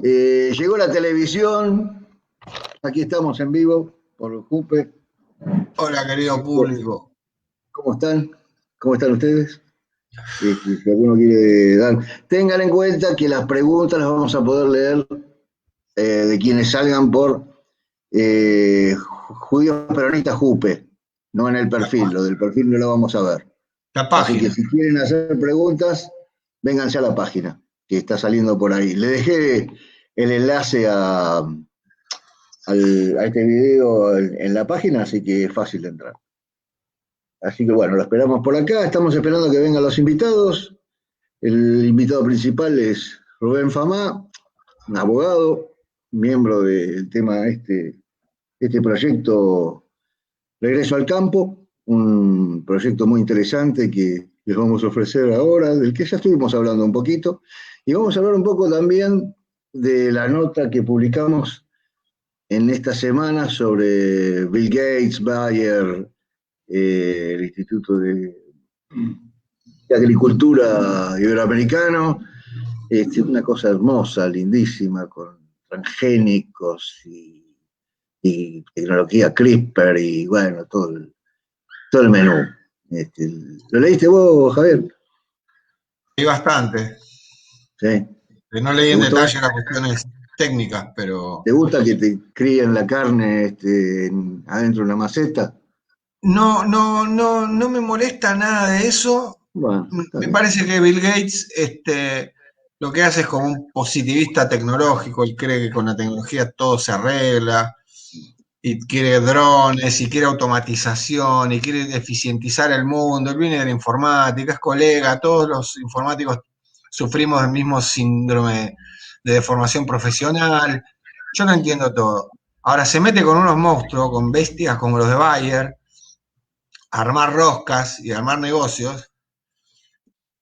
Llegó la televisión, aquí estamos en vivo por Jupe. Hola, querido público. ¿Cómo están? ¿Cómo están ustedes? Si alguno quiere dar. Tengan en cuenta que las preguntas las vamos a poder leer de quienes salgan por Judíos Peronistas Jupe, no en el perfil. Lo del perfil no lo vamos a ver. La Así que página. si quieren hacer preguntas, vénganse a la página que está saliendo por ahí. Le dejé el enlace a este video en la página, así que es fácil de entrar. Así que bueno, lo esperamos por acá, estamos esperando que vengan los invitados. El invitado principal es Rubén Famá, un abogado, miembro del tema este proyecto Regreso al Campo, un proyecto muy interesante que les vamos a ofrecer ahora, del que ya estuvimos hablando un poquito, y vamos a hablar un poco también de la nota que publicamos en esta semana sobre Bill Gates, Bayer, el Instituto de Agricultura Iberoamericano, una cosa hermosa, lindísima, con transgénicos y tecnología CRISPR y bueno, todo el menú. ¿Lo leíste vos, Javier? Hay bastante. Sí. No leí ¿Te en gustó? detalle las cuestiones técnicas, pero ¿Te gusta que te críen la carne adentro de una maceta? no me molesta nada de eso. Bueno, está Me bien. parece que Bill Gates, lo que hace es como un positivista tecnológico. Él cree que con la tecnología todo se arregla y quiere drones y quiere automatización y quiere eficientizar el mundo. Él viene de la informática, es colega, todos los informáticos sufrimos del mismo síndrome de deformación profesional. Yo no entiendo todo. Ahora se mete con unos monstruos, con bestias como los de Bayer, a armar roscas y a armar negocios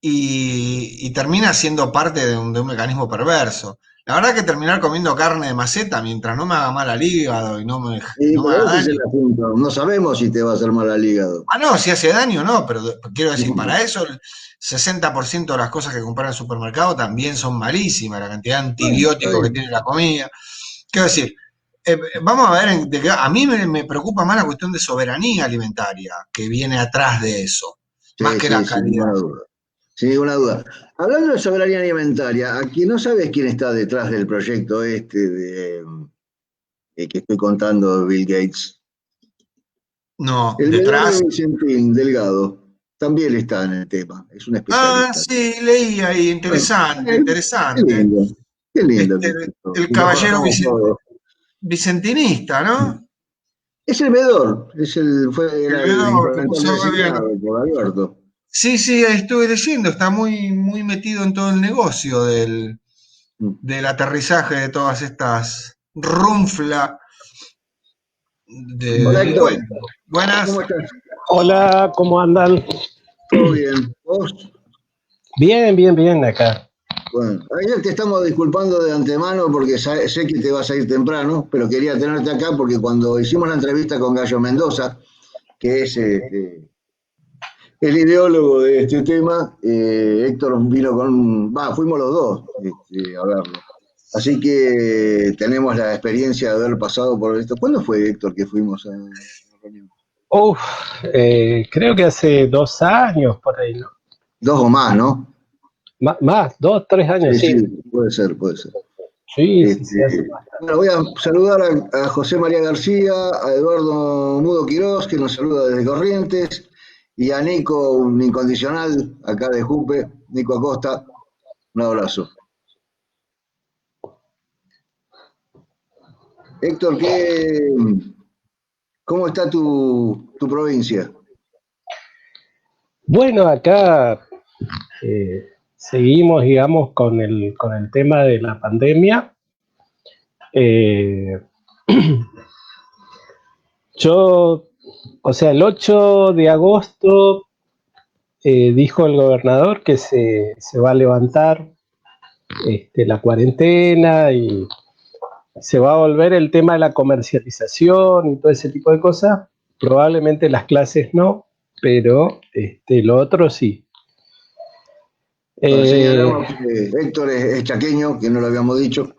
y termina siendo parte de un mecanismo perverso. La verdad que terminar comiendo carne de maceta mientras no me haga mal al hígado y no me Pero haga ese es el daño. asunto. No sabemos si te va a hacer mal al hígado. Ah, no, si hace daño, no, pero quiero decir, para eso el 60% de las cosas que compran en el supermercado también son malísimas, la cantidad de Bueno, está antibióticos que bien. tiene la comida. Quiero decir, vamos a ver, a mí me preocupa más la cuestión de soberanía alimentaria que viene atrás de eso, más Sí, que la sí, sin calidad. ninguna duda. Sin ninguna duda. Hablando de soberanía alimentaria, aquí no sabes quién está detrás del proyecto que estoy contando de Bill Gates. No, El Belardo detrás. Vicentín Delgado también está en el tema, es un Ah, especialista. sí, leí ahí, Bueno, interesante, qué interesante. lindo, qué lindo que Este, es esto, el que nos caballero conozcamos todos. vicentinista, ¿no? Es el veedor, El era el veedor que intendente puso a designado por Alberto. Sí, sí, ahí estuve leyendo, está muy metido en todo el negocio del aterrizaje de todas estas runfla Hola y Héctor, bueno, buenas. ¿cómo estás? Hola, ¿cómo andan? ¿Todo bien? ¿Vos? Bien, bien, bien acá. Bueno, ayer te estamos disculpando de antemano porque sé que te vas a ir temprano, pero quería tenerte acá porque cuando hicimos la entrevista con Gallo Mendoza, que es el ideólogo de este tema, Héctor vino fuimos los dos a verlo. Así que tenemos la experiencia de haber pasado por esto. ¿Cuándo fue, Héctor, que fuimos a la reunión? Uf, creo que hace 2 años por ahí, ¿no? Dos o más, ¿no? Más, 2, 3 años, Sí, sí. sí, puede ser, puede ser. Sí, sí, sí, hace Este, bueno, voy a saludar a José María García, a Eduardo Mudo Quirós, que nos saluda desde Corrientes, y a Nico, un incondicional, acá de Jupe, Nico Acosta, un abrazo. Héctor, ¿cómo está tu provincia? Bueno, acá seguimos, digamos, con el tema de la pandemia. Eh, yo, o sea, el 8 de agosto dijo el gobernador que se va a levantar la cuarentena y se va a volver el tema de la comercialización y todo ese tipo de cosas. Probablemente las clases no, pero lo otro sí. Bueno, señalamos que Héctor es chaqueño, que no lo habíamos dicho.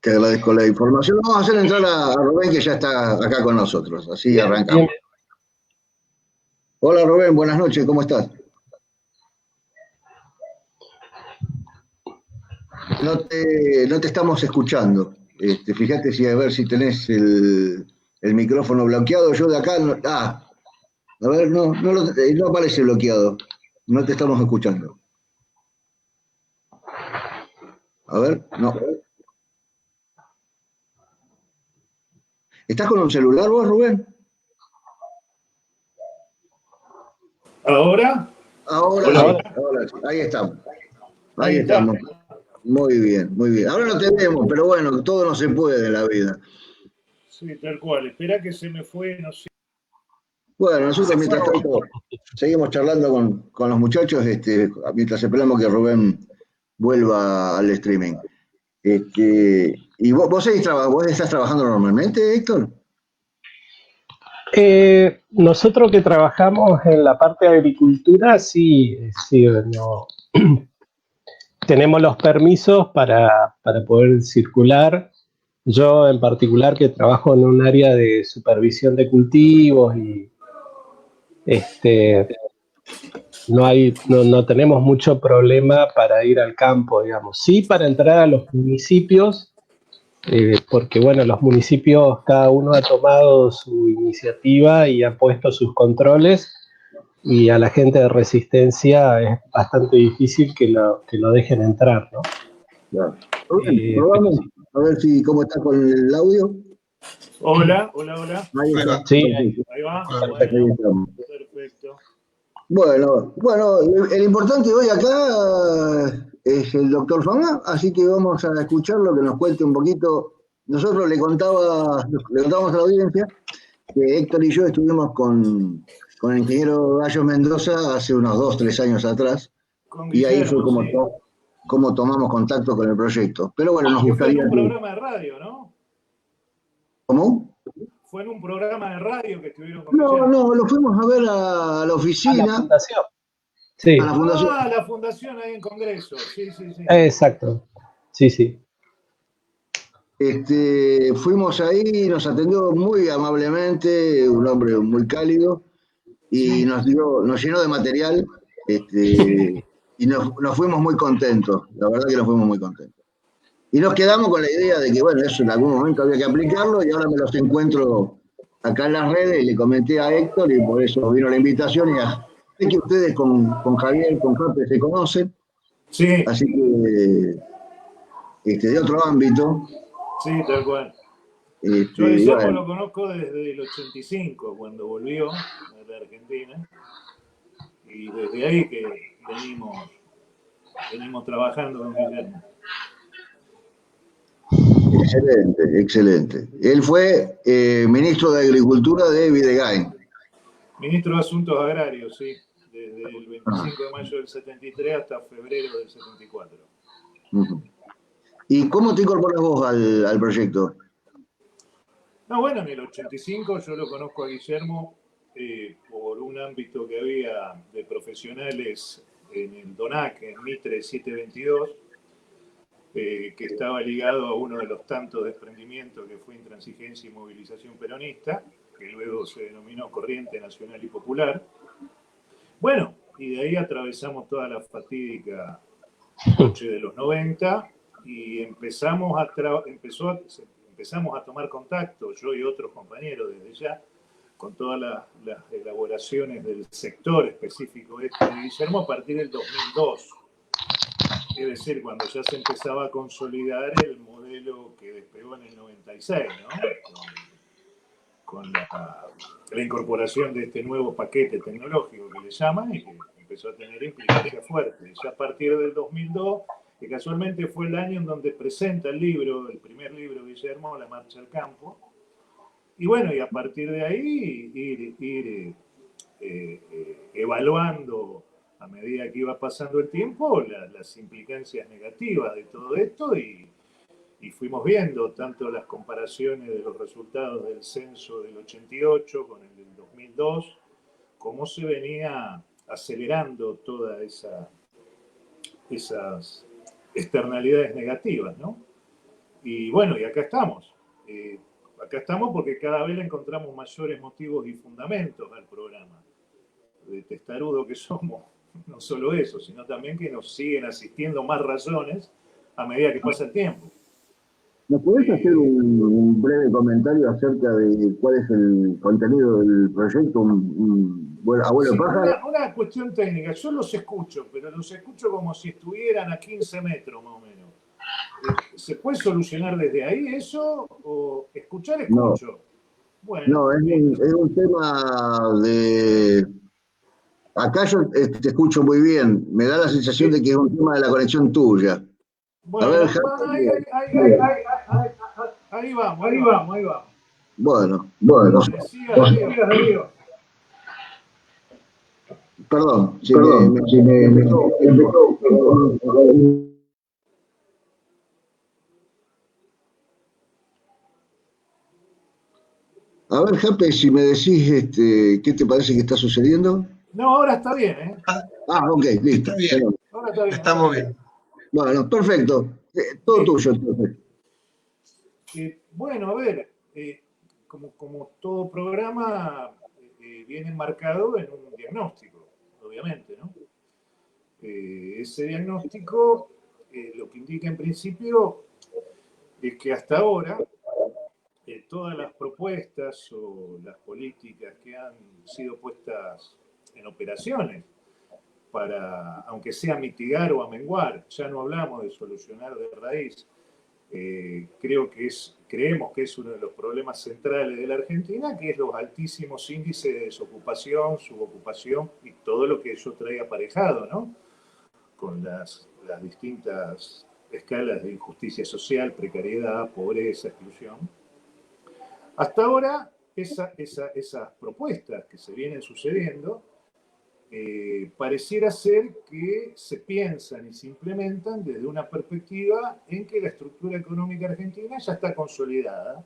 Te agradezco la información. Vamos a hacer entrar a Rubén, que ya está acá con nosotros. Así Bien, arrancamos. bien. Hola Rubén, buenas noches, ¿cómo estás? No te estamos escuchando. Fíjate si a ver si tenés el micrófono bloqueado. Yo de acá a ver, no aparece bloqueado. No te estamos escuchando. A ver, no. ¿Estás con un celular vos, Rubén? ¿Ahora? Ahora sí, ahí estamos. Ahí estamos. Muy bien, muy bien. Ahora no te vemos, pero bueno, todo no se puede en la vida. Sí, tal cual. Espera que se me fue, no sé. Bueno, nosotros mientras tanto seguimos charlando con los muchachos, mientras esperamos que Rubén vuelva al streaming. ¿Y vos estás trabajando normalmente, Héctor? Nosotros que trabajamos en la parte de agricultura, sí, sí, no. Tenemos los permisos para poder circular. Yo en particular que trabajo en un área de supervisión de cultivos y no tenemos mucho problema para ir al campo, digamos. Sí para entrar a los municipios, porque bueno, los municipios cada uno ha tomado su iniciativa y ha puesto sus controles y a la gente de Resistencia es bastante difícil que lo dejen entrar, ¿no? Claro. Rubén, probamos a ver cómo está con el audio. Hola, hola, hola. Ahí está. Sí, Ahí va. Bueno, Perfecto. bueno, el importante hoy acá es el doctor Fama, así que vamos a escucharlo, que nos cuente un poquito. Nosotros le contábamos a la audiencia que Héctor y yo estuvimos con el ingeniero Gallo Mendoza hace unos 2, 3 años atrás, Con y ahí fue Guillermo, sí. como tomamos contacto con el proyecto. Pero bueno, nos Que fue en gustaría un que... programa de radio, ¿no? ¿Cómo? Fue en un programa de radio que estuvieron con Guillermo. No, lo fuimos a ver a la a la oficina, fundación. Sí, a la fundación. Ah, la fundación ahí en Congreso. Sí, sí, sí. exacto. Sí, sí. Fuimos ahí, nos atendió muy amablemente, un hombre muy cálido, y Sí. nos llenó de material, y nos fuimos muy contentos, la verdad que nos fuimos muy contentos. Y nos quedamos con la idea de que, bueno, eso en algún momento había que aplicarlo, y ahora me los encuentro acá en las redes, y le comenté a Héctor, y por eso vino la invitación, sé que ustedes con Javier, con Jape se conocen, Sí, así que de otro ámbito, sí, tal cual. Yo a y Guillermo bueno, lo conozco desde el 85, cuando volvió a la Argentina. Y desde ahí que venimos trabajando con Guillermo. excelente, excelente. Él fue ministro de Agricultura de Videgain. Ministro de Asuntos Agrarios, sí, desde el 25 de mayo del 73 hasta febrero del 74. Uh-huh. ¿Y cómo te incorporas vos al proyecto? No, bueno, en el 85 yo lo conozco a Guillermo por un ámbito que había de profesionales en el DONAC, en Mitre 722, que estaba ligado a uno de los tantos desprendimientos que fue Intransigencia y Movilización Peronista, que luego se denominó Corriente Nacional y Popular. Bueno, y de ahí atravesamos toda la fatídica noche de los 90 y empezamos a tomar contacto, yo y otros compañeros desde ya, con todas las elaboraciones del sector específico de Guillermo a partir del 2002. Es decir, cuando ya se empezaba a consolidar el modelo que despegó en el 96, ¿no? Con la incorporación de este nuevo paquete tecnológico que le llaman y que empezó a tener implicancias fuertes. Ya a partir del 2002, que casualmente fue el año en donde presenta el libro, el primer libro de Guillermo, La Marcha al Campo. Y bueno, y a partir de ahí ir evaluando a medida que iba pasando el tiempo las implicancias negativas de todo esto y fuimos viendo tanto las comparaciones de los resultados del censo del 88 con el del 2002, cómo se venía acelerando toda esas externalidades negativas, ¿no? Y bueno, y acá estamos. Acá estamos porque cada vez le encontramos mayores motivos y fundamentos al programa. De testarudo que somos, no solo eso, sino también que nos siguen asistiendo más razones a medida que pasa el tiempo. ¿Nos podés hacer un breve comentario acerca de cuál es el contenido del proyecto? Abuelo Sí, pájaro. una cuestión técnica. Yo los escucho, pero los escucho como si estuvieran a 15 metros más o menos. ¿Se puede solucionar desde ahí eso? ¿O escuchar, No, escucho? Bueno, no, listo. es un tema de... Acá yo te escucho muy bien. Me da la sensación de que es un tema de la conexión tuya. A ver, Bueno, bueno, Jaime. ahí vamos, ahí vamos. Bueno, no Bueno, sé. decía Darío. Perdón, si Perdón, si me empezó. empezó. A ver, Jape, si me decís qué te parece que está sucediendo. No, ahora está bien, ¿eh? Ah, ok, listo. Está bien, Ahora está bien, ahora estamos está bien. bien. Bueno, perfecto. Todo Listo. tuyo, entonces. Bueno, a ver, como todo programa viene marcado en un diagnóstico, obviamente, ¿no? Ese diagnóstico lo que indica en principio es que hasta ahora todas las propuestas o las políticas que han sido puestas en operaciones para, aunque sea mitigar o amenguar, ya no hablamos de solucionar de raíz, creemos que es uno de los problemas centrales de la Argentina, que es los altísimos índices de desocupación, subocupación y todo lo que eso trae aparejado, ¿no? Con las distintas escalas de injusticia social, precariedad, pobreza, exclusión. Hasta ahora, esas propuestas que se vienen sucediendo pareciera ser que se piensan y se implementan desde una perspectiva en que la estructura económica argentina ya está consolidada,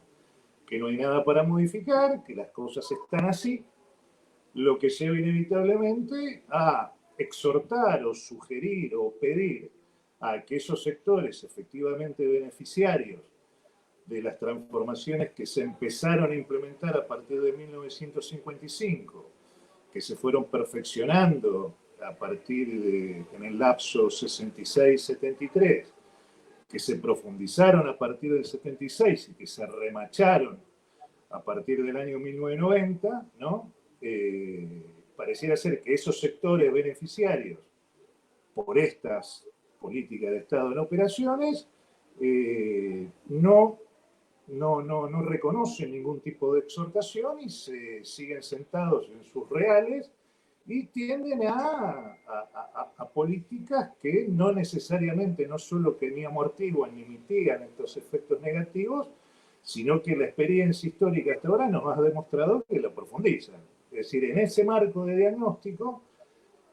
que no hay nada para modificar, que las cosas están así, lo que lleva inevitablemente a exhortar o sugerir o pedir a que esos sectores efectivamente beneficiarios de las transformaciones que se empezaron a implementar a partir de 1955, que se fueron perfeccionando a partir en el lapso 66-73, que se profundizaron a partir del 76 y que se remacharon a partir del año 1990, ¿no? Pareciera ser que esos sectores beneficiarios por estas políticas de Estado en operaciones no reconocen ningún tipo de exhortación y se siguen sentados en sus reales y tienden a políticas que no necesariamente no solo que ni amortiguan ni mitigan estos efectos negativos, sino que la experiencia histórica hasta ahora nos ha demostrado que lo profundizan. Es decir, en ese marco de diagnóstico,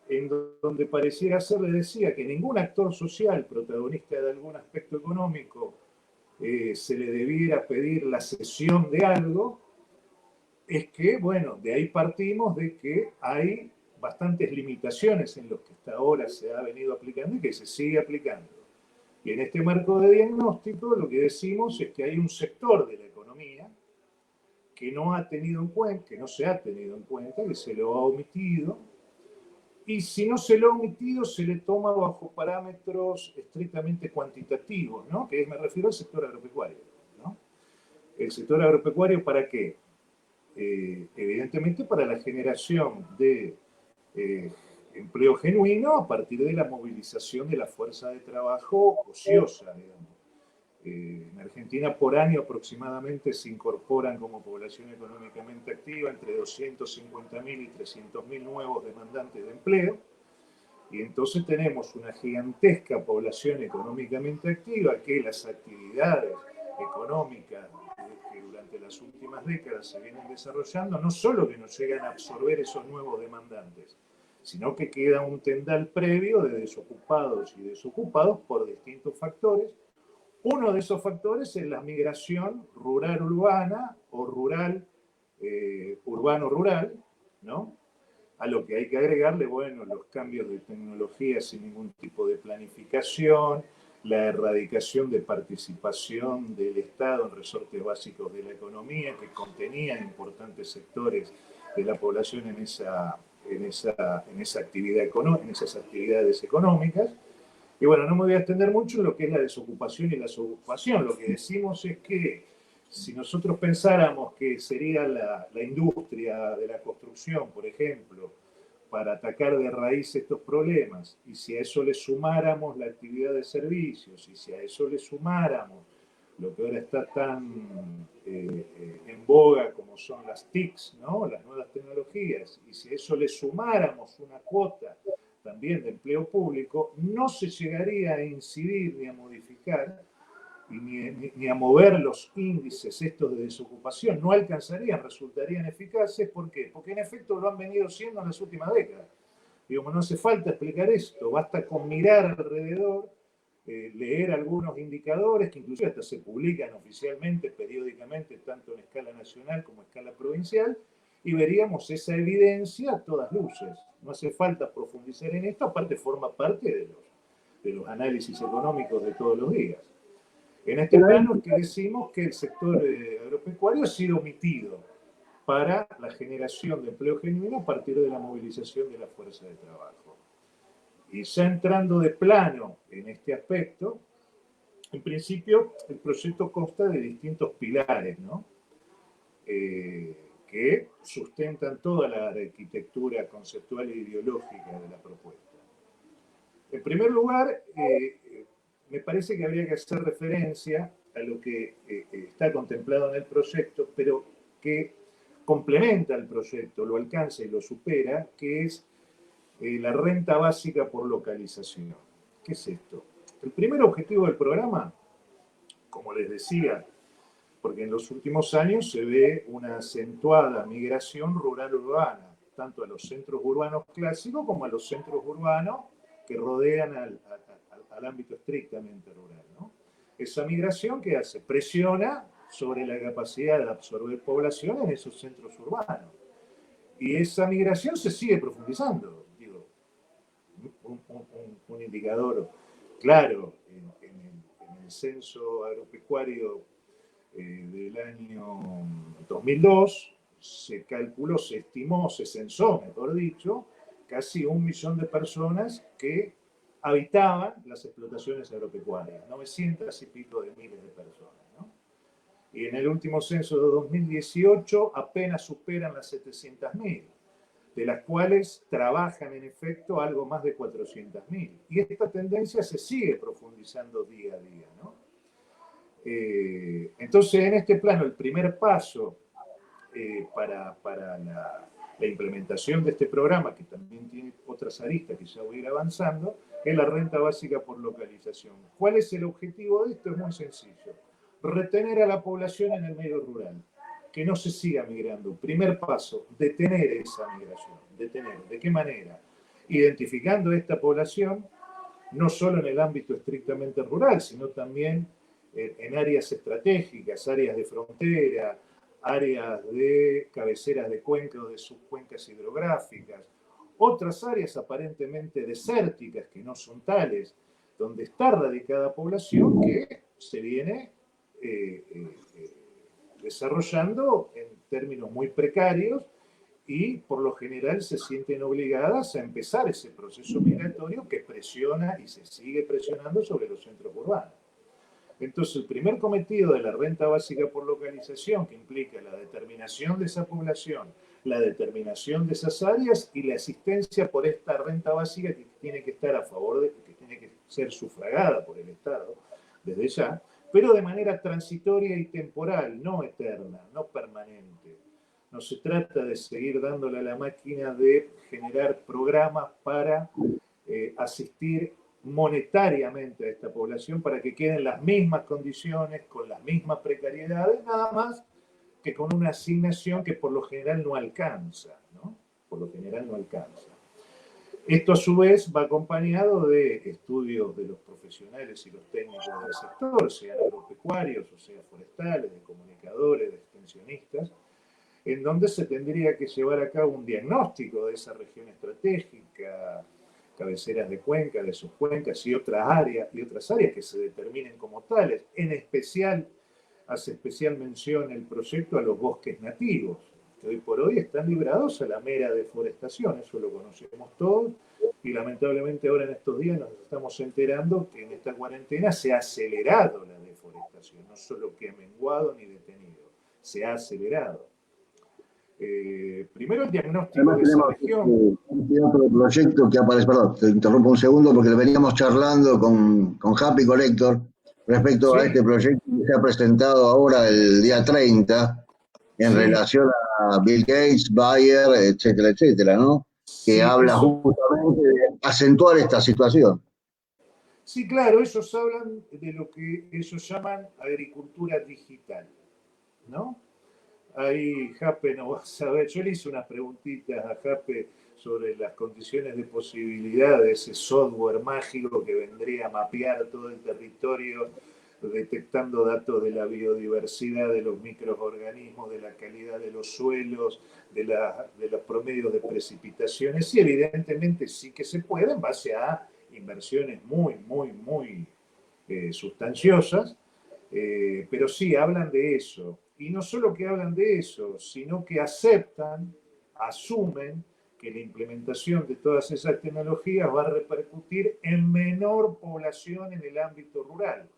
en donde pareciera ser, le decía, que ningún actor social protagonista de algún aspecto económico se le debiera pedir la cesión de algo, es que, bueno, de ahí partimos de que hay bastantes limitaciones en los que hasta ahora se ha venido aplicando y que se sigue aplicando. Y en este marco de diagnóstico lo que decimos es que hay un sector de la economía que no ha tenido en cuenta, que no se ha tenido en cuenta, que se lo ha omitido, y si no se lo ha omitido, se le toma bajo parámetros estrictamente cuantitativos, ¿no? Que me refiero al sector agropecuario, ¿no? ¿El sector agropecuario para qué? Evidentemente para la generación de empleo genuino a partir de la movilización de la fuerza de trabajo ociosa, digamos. En Argentina por año aproximadamente se incorporan como población económicamente activa entre 250.000 y 300.000 nuevos demandantes de empleo. Y entonces tenemos una gigantesca población económicamente activa que las actividades económicas que durante las últimas décadas se vienen desarrollando, no solo que no llegan a absorber esos nuevos demandantes, sino que queda un tendal previo de desocupados y desocupados por distintos factores. Uno de esos factores es la migración rural-urbana o urbano-rural, ¿no? A lo que hay que agregarle, bueno, los cambios de tecnología sin ningún tipo de planificación, la erradicación de participación del Estado en resortes básicos de la economía, que contenía importantes sectores de la población en esa actividad en esas actividades económicas. Y bueno, no me voy a extender mucho en lo que es la desocupación y la subocupación. Lo que decimos es que si nosotros pensáramos que sería la industria de la construcción, por ejemplo, para atacar de raíz estos problemas, y si a eso le sumáramos la actividad de servicios, y si a eso le sumáramos lo que ahora está tan en boga como son las TICs, ¿no? Las nuevas tecnologías, y si a eso le sumáramos una cuota también de empleo público, no se llegaría a incidir ni a modificar ni a mover los índices estos de desocupación, no alcanzarían, resultarían eficaces. ¿Por qué? Porque en efecto lo han venido siendo en las últimas décadas. Digamos, no hace falta explicar esto, basta con mirar alrededor, leer algunos indicadores que inclusive hasta se publican oficialmente, periódicamente, tanto en escala nacional como en escala provincial, y veríamos esa evidencia a todas luces. No hace falta profundizar en esto, aparte forma parte de los análisis económicos de todos los días. En este plano es que decimos que el sector agropecuario ha sido omitido para la generación de empleo genuino a partir de la movilización de la fuerza de trabajo. Y ya entrando de plano en este aspecto, en principio el proyecto consta de distintos pilares, ¿no? Que sustentan toda la arquitectura conceptual e ideológica de la propuesta. En primer lugar, me parece que habría que hacer referencia a lo que está contemplado en el proyecto, pero que complementa el proyecto, lo alcanza y lo supera, que es la renta básica por localización. ¿Qué es esto? El primer objetivo del programa, como les decía, porque en los últimos años se ve una acentuada migración rural-urbana, tanto a los centros urbanos clásicos como a los centros urbanos que rodean al ámbito estrictamente rural, ¿no? Esa migración, ¿qué hace? Presiona sobre la capacidad de absorber población en esos centros urbanos. Y esa migración se sigue profundizando. Digo, un indicador claro en el censo agropecuario del año 2002, se calculó, se estimó, se censó, mejor dicho, casi 1 millón de personas que habitaban las explotaciones agropecuarias, 900 y pico de miles de personas, ¿no? Y en el último censo de 2018 apenas superan las 700.000, de las cuales trabajan en efecto algo más de 400.000. Y esta tendencia se sigue profundizando día a día, ¿no? Entonces, en este plano, el primer paso para la implementación de este programa, que también tiene otras aristas que ya voy a ir avanzando, es la renta básica por localización. ¿Cuál es el objetivo de esto? Es muy sencillo. Retener a la población en el medio rural, que no se siga migrando. Primer paso, detener esa migración. Detener. ¿De qué manera? Identificando esta población, no solo en el ámbito estrictamente rural, sino también en áreas estratégicas, áreas de frontera, áreas de cabeceras de cuencas o de subcuencas hidrográficas, otras áreas aparentemente desérticas que no son tales, donde está radicada población que se viene desarrollando en términos muy precarios y por lo general se sienten obligadas a empezar ese proceso migratorio que presiona y se sigue presionando sobre los centros urbanos. Entonces, el primer cometido de la renta básica por localización, que implica la determinación de esa población, la determinación de esas áreas y la asistencia por esta renta básica que tiene que estar a favor de, que tiene que ser sufragada por el Estado desde ya, pero de manera transitoria y temporal, no eterna, no permanente. No se trata de seguir dándole a la máquina de generar programas para asistir monetariamente a esta población para que queden las mismas condiciones, con las mismas precariedades, nada más que con una asignación que por lo general no alcanza, ¿no? Por lo general no alcanza. Esto a su vez va acompañado de estudios de los profesionales y los técnicos del sector, sean agropecuarios o sean forestales, de comunicadores, de extensionistas, en donde se tendría que llevar a cabo un diagnóstico de esa región estratégica, cabeceras de cuenca, de subcuencas y otras áreas que se determinen como tales. En especial, hace especial mención el proyecto a los bosques nativos, que hoy por hoy están librados a la mera deforestación, eso lo conocemos todos, y lamentablemente ahora en estos días nos estamos enterando que en esta cuarentena se ha acelerado la deforestación, no solo que ha menguado ni detenido, se ha acelerado. Primero el diagnóstico Además de esa tenemos región. otro proyecto que aparece, perdón, te interrumpo un segundo porque veníamos charlando con Happy Collector respecto a Sí, este proyecto que se ha presentado ahora el día 30 en sí, relación a Bill Gates, Bayer, etcétera, etcétera, ¿no? Que sí, habla justamente de acentuar esta situación. sí, claro, ellos hablan de lo que ellos llaman agricultura digital, ¿no? Ahí Jape no va a saber. Yo le hice unas preguntitas a Jape sobre las condiciones de posibilidad de ese software mágico que vendría a mapear todo el territorio, detectando datos de la biodiversidad, de los microorganismos, de la calidad de los suelos, de los promedios de precipitaciones. Y evidentemente sí que se puede en base a inversiones muy sustanciosas, pero sí hablan de eso. Y no solo que hablan de eso, sino que aceptan, asumen que la implementación de todas esas tecnologías va a repercutir en menor población en el ámbito rural,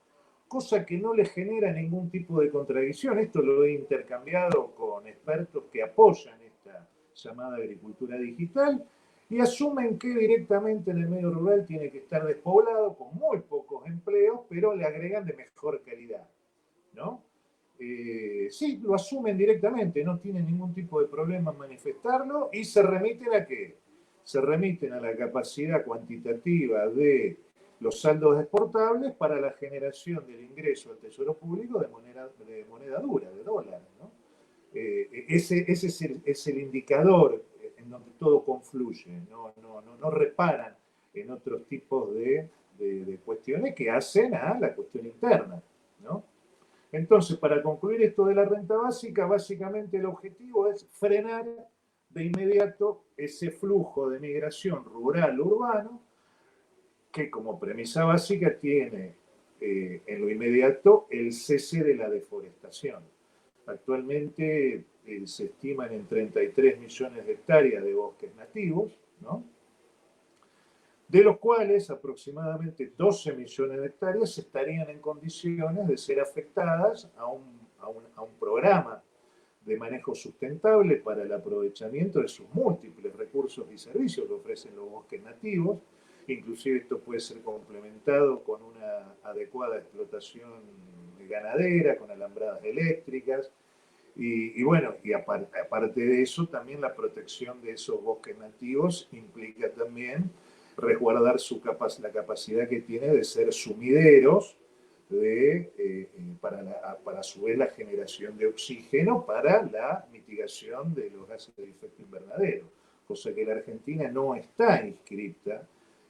cosa que no les genera ningún tipo de contradicción. Esto lo he intercambiado con expertos que apoyan esta llamada agricultura digital y asumen que directamente en el medio rural tiene que estar despoblado con muy pocos empleos, pero le agregan de mejor calidad, ¿no? Sí, lo asumen directamente, no tienen ningún tipo de problema en manifestarlo y se remiten a qué? Se remiten a la capacidad cuantitativa de los saldos exportables para la generación del ingreso al tesoro público de moneda dura, de dólares, ¿no? Ese es el indicador en donde todo confluye, no reparan en otros tipos de cuestiones que hacen a la cuestión interna, ¿no? Entonces, para concluir esto de la renta básica, básicamente el objetivo es frenar de inmediato ese flujo de migración rural-urbano que como premisa básica tiene en lo inmediato el cese de la deforestación. Actualmente se estiman en 33 millones de hectáreas de bosques nativos, ¿no? De los cuales aproximadamente 12 millones de hectáreas estarían en condiciones de ser afectadas a un programa de manejo sustentable para el aprovechamiento de sus múltiples recursos y servicios que ofrecen los bosques nativos. Inclusive esto puede ser complementado con una adecuada explotación ganadera, con alambradas eléctricas. Bueno, y aparte de eso, también la protección de esos bosques nativos implica también resguardar la capacidad que tiene de ser sumideros para a su vez la generación de oxígeno para la mitigación de los gases de efecto invernadero, cosa que la Argentina no está inscrita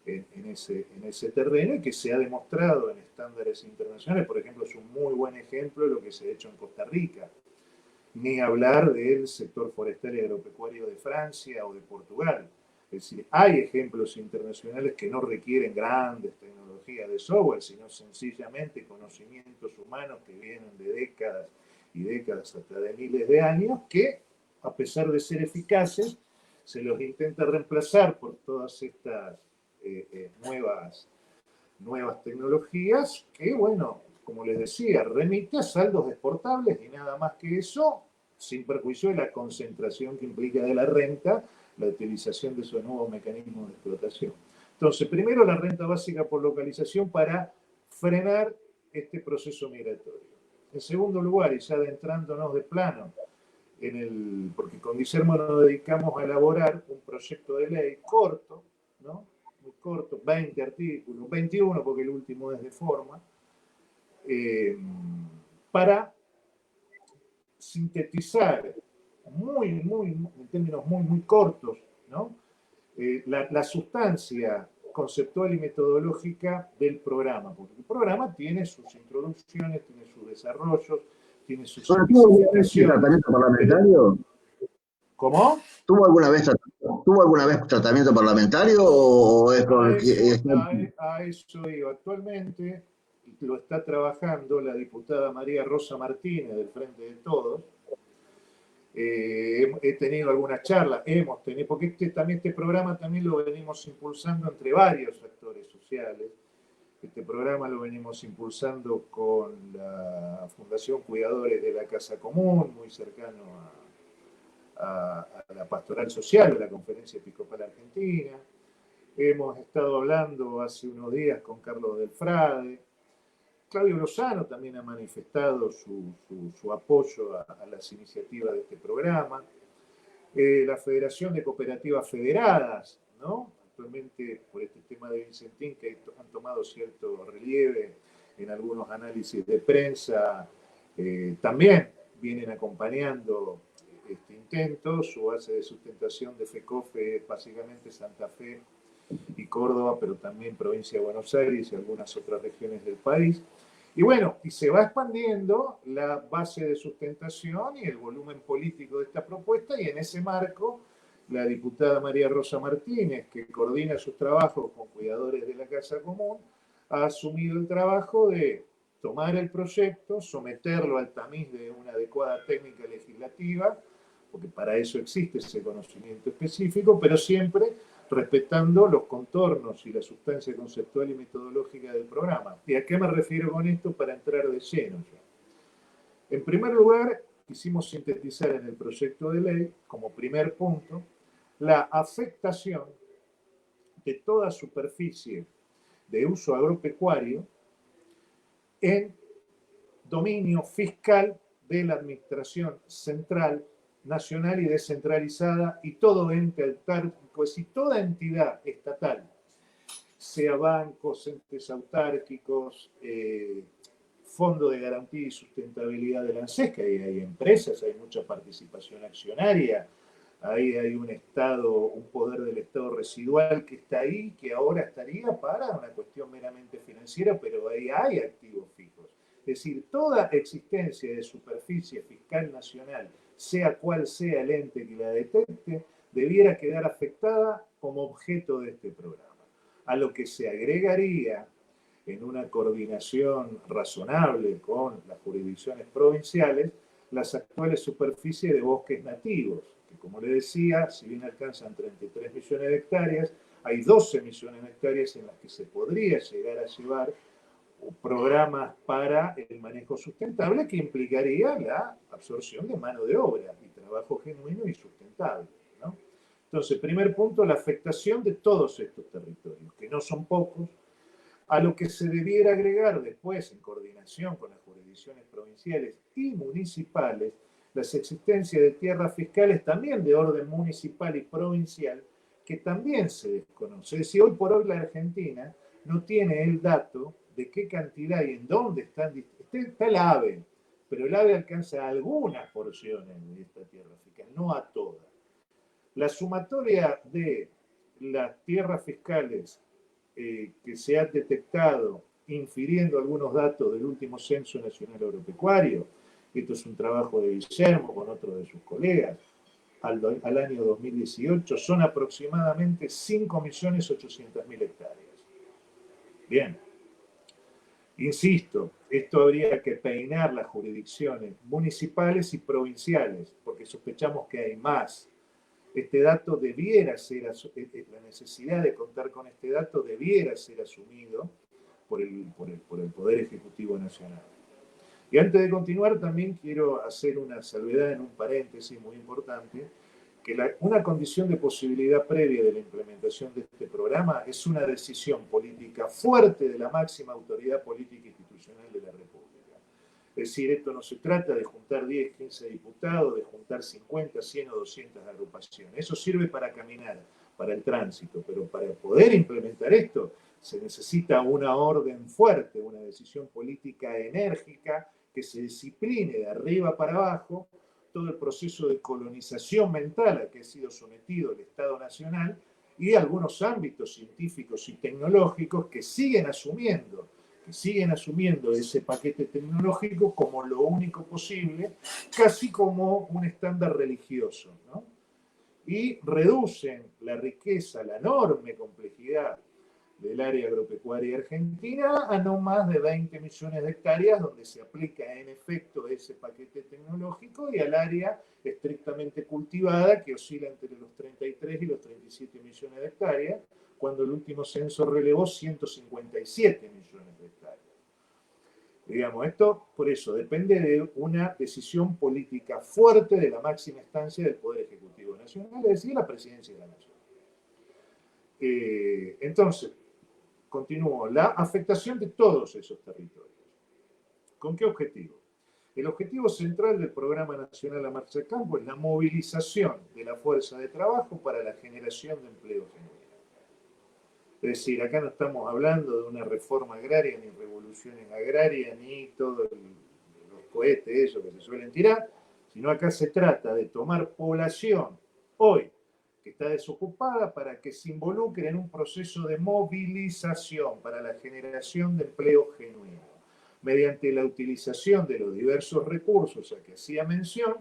en ese terreno y que se ha demostrado en estándares internacionales. Por ejemplo, es un muy buen ejemplo de lo que se ha hecho en Costa Rica, ni hablar del sector forestal y agropecuario de Francia o de Portugal. Es decir, hay ejemplos internacionales que no requieren grandes tecnologías de software, sino sencillamente conocimientos humanos que vienen de décadas y décadas hasta de miles de años, que a pesar de ser eficaces, se los intenta reemplazar por todas estas nuevas tecnologías que, bueno, como les decía, remite a saldos exportables y nada más que eso, sin perjuicio de la concentración que implica de la renta, la utilización de esos nuevos mecanismos de explotación. Entonces, primero la renta básica por localización para frenar este proceso migratorio. En segundo lugar, y ya adentrándonos de plano, porque con Guillermo nos dedicamos a elaborar un proyecto de ley corto, ¿no? Muy corto, 20 artículos, 21 porque el último es de forma, para sintetizar en términos muy cortos, ¿no? La sustancia conceptual y metodológica del programa, porque el programa tiene sus introducciones, tiene sus desarrollos, tiene sus ¿Tuvo alguna vez especificaciones. tratamiento parlamentario? ¿Cómo? ¿Tuvo alguna vez ¿Tuvo alguna vez tratamiento parlamentario o es porque... A eso iba. Actualmente lo está trabajando la diputada María Rosa Martínez del Frente de Todos. He tenido algunas charlas, hemos tenido, porque este programa también lo venimos impulsando entre varios actores sociales. Este programa lo venimos impulsando con la Fundación Cuidadores de la Casa Común, muy cercano a la Pastoral Social de la Conferencia Episcopal Argentina. Hemos estado hablando hace unos días con Carlos Delfrade. Claudio Lozano también ha manifestado su apoyo a las iniciativas de este programa. La Federación de Cooperativas Federadas, ¿no? Actualmente, por este tema de Vicentín, que han tomado cierto relieve en algunos análisis de prensa, también vienen acompañando este intento. Su base de sustentación de FECOFE es básicamente Santa Fe y Córdoba, pero también provincia de Buenos Aires y algunas otras regiones del país. Y bueno, y se va expandiendo la base de sustentación y el volumen político de esta propuesta, y en ese marco la diputada María Rosa Martínez, que coordina sus trabajos con Cuidadores de la Casa Común, ha asumido el trabajo de tomar el proyecto, someterlo al tamiz de una adecuada técnica legislativa, porque para eso existe ese conocimiento específico, pero siempre respetando los contornos y la sustancia conceptual y metodológica del programa. ¿Y a qué me refiero con esto para entrar de lleno ya? En primer lugar, quisimos sintetizar en el proyecto de ley, como primer punto, la afectación de toda superficie de uso agropecuario en dominio fiscal de la administración central, nacional y descentralizada, y todo ente autárquico, es decir, toda entidad estatal, sea bancos, entes autárquicos, Fondo de Garantía y Sustentabilidad de la ANSES, que ahí hay empresas, hay mucha participación accionaria, ahí hay un Estado, un poder del Estado residual que está ahí, que ahora estaría para una cuestión meramente financiera, pero ahí hay activos fijos. Es decir, toda existencia de superficie fiscal nacional, sea cual sea el ente que la detecte, debiera quedar afectada como objeto de este programa. A lo que se agregaría, en una coordinación razonable con las jurisdicciones provinciales, las actuales superficies de bosques nativos, que como le decía, si bien alcanzan 33 millones de hectáreas, hay 12 millones de hectáreas en las que se podría llegar a llevar programas para el manejo sustentable, que implicaría la absorción de mano de obra y trabajo genuino y sustentable, ¿no? Entonces, primer punto, la afectación de todos estos territorios, que no son pocos, a lo que se debiera agregar después, en coordinación con las jurisdicciones provinciales y municipales, las existencias de tierras fiscales también de orden municipal y provincial, que también se desconoce. Es decir, hoy por hoy la Argentina no tiene el dato de qué cantidad y en dónde está el AVE, pero el AVE alcanza algunas porciones de esta tierra fiscal, no a todas. La sumatoria de las tierras fiscales que se ha detectado infiriendo algunos datos del último Censo Nacional Agropecuario, esto es un trabajo de Guillermo con otro de sus colegas, al año 2018, son aproximadamente 5.800.000 hectáreas. Bien, insisto, esto habría que peinar las jurisdicciones municipales y provinciales, porque sospechamos que hay más. Este dato debiera ser, la necesidad de contar con este dato debiera ser asumido por el Poder Ejecutivo Nacional. Y antes de continuar, también quiero hacer una salvedad en un paréntesis muy importante, que una condición de posibilidad previa de la implementación de este programa es una decisión política fuerte de la máxima autoridad política institucional de la República. Es decir, esto no se trata de juntar 10, 15 diputados, de juntar 50, 100 o 200 agrupaciones. Eso sirve para caminar, para el tránsito, pero para poder implementar esto se necesita una orden fuerte, una decisión política enérgica que se discipline de arriba para abajo todo el proceso de colonización mental al que ha sido sometido el Estado Nacional y algunos ámbitos científicos y tecnológicos que siguen asumiendo ese paquete tecnológico como lo único posible, casi como un estándar religioso, ¿no? y reducen la riqueza, la enorme complejidad del área agropecuaria argentina a no más de 20 millones de hectáreas, donde se aplica en efecto ese paquete tecnológico, y al área estrictamente cultivada, que oscila entre los 33 y los 37 millones de hectáreas, cuando el último censo relevó 157 millones de hectáreas. Digamos, esto, por eso, depende de una decisión política fuerte de la máxima instancia del Poder Ejecutivo Nacional, es decir, la Presidencia de la Nación. Entonces, continúo, la afectación de todos esos territorios. ¿Con qué objetivo? El objetivo central del Programa Nacional La Marcha de Campo es la movilización de la fuerza de trabajo para la generación de empleo genuino. Es decir, acá no estamos hablando de una reforma agraria, ni revoluciones agrarias, ni todos los cohetes esos que se suelen tirar, sino acá se trata de tomar población hoy que está desocupada para que se involucre en un proceso de movilización para la generación de empleo genuino, mediante la utilización de los diversos recursos a que hacía mención,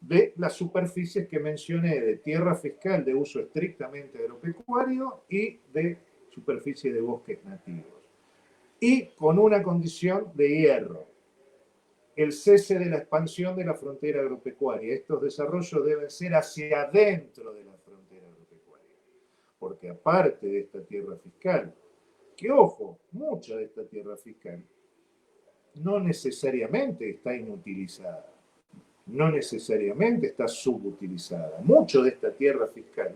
de las superficies que mencioné, de tierra fiscal de uso estrictamente agropecuario y de superficie de bosques nativos. Y con una condición de hierro: el cese de la expansión de la frontera agropecuaria. Estos desarrollos deben ser hacia adentro de la frontera agropecuaria, porque aparte de esta tierra fiscal, que ojo, mucha de esta tierra fiscal no necesariamente está inutilizada, no necesariamente está subutilizada. Mucho de esta tierra fiscal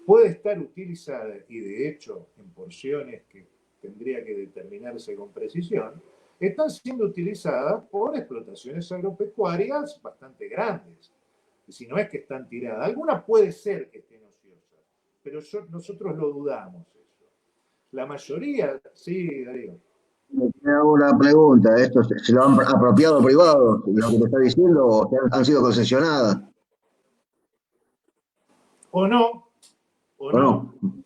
puede estar utilizada, y de hecho en porciones que tendría que determinarse con precisión, están siendo utilizadas por explotaciones agropecuarias bastante grandes. Y si no es que están tiradas, algunas puede ser que estén ociosas, pero nosotros lo dudamos eso. La mayoría, sí, Darío. Me hago una pregunta, ¿esto se lo han apropiado privados, lo que te está diciendo, o han sido concesionadas? O no, o ¿O no? no.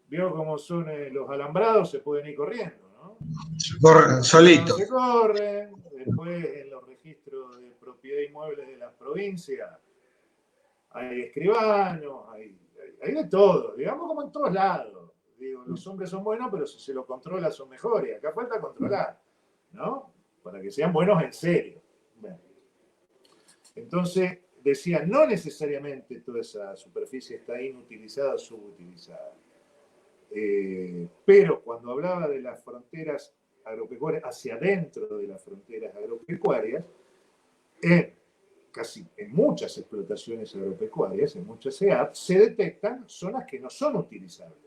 Vio cómo son los alambrados, se pueden ir corriendo, ¿no? Se corren solitos. Se corren, después en los registros de propiedad inmueble de las provincias hay escribanos, hay de todo, digamos como en todos lados. Digo, los hombres son buenos, pero si se los controla son mejores. Acá falta controlar, ¿no? Para que sean buenos en serio. Bueno. Entonces, decía, no necesariamente toda esa superficie está inutilizada o subutilizada. Pero cuando hablaba de las fronteras agropecuarias, hacia adentro de las fronteras agropecuarias, en muchas explotaciones agropecuarias, en muchas EAP, se detectan zonas que no son utilizables.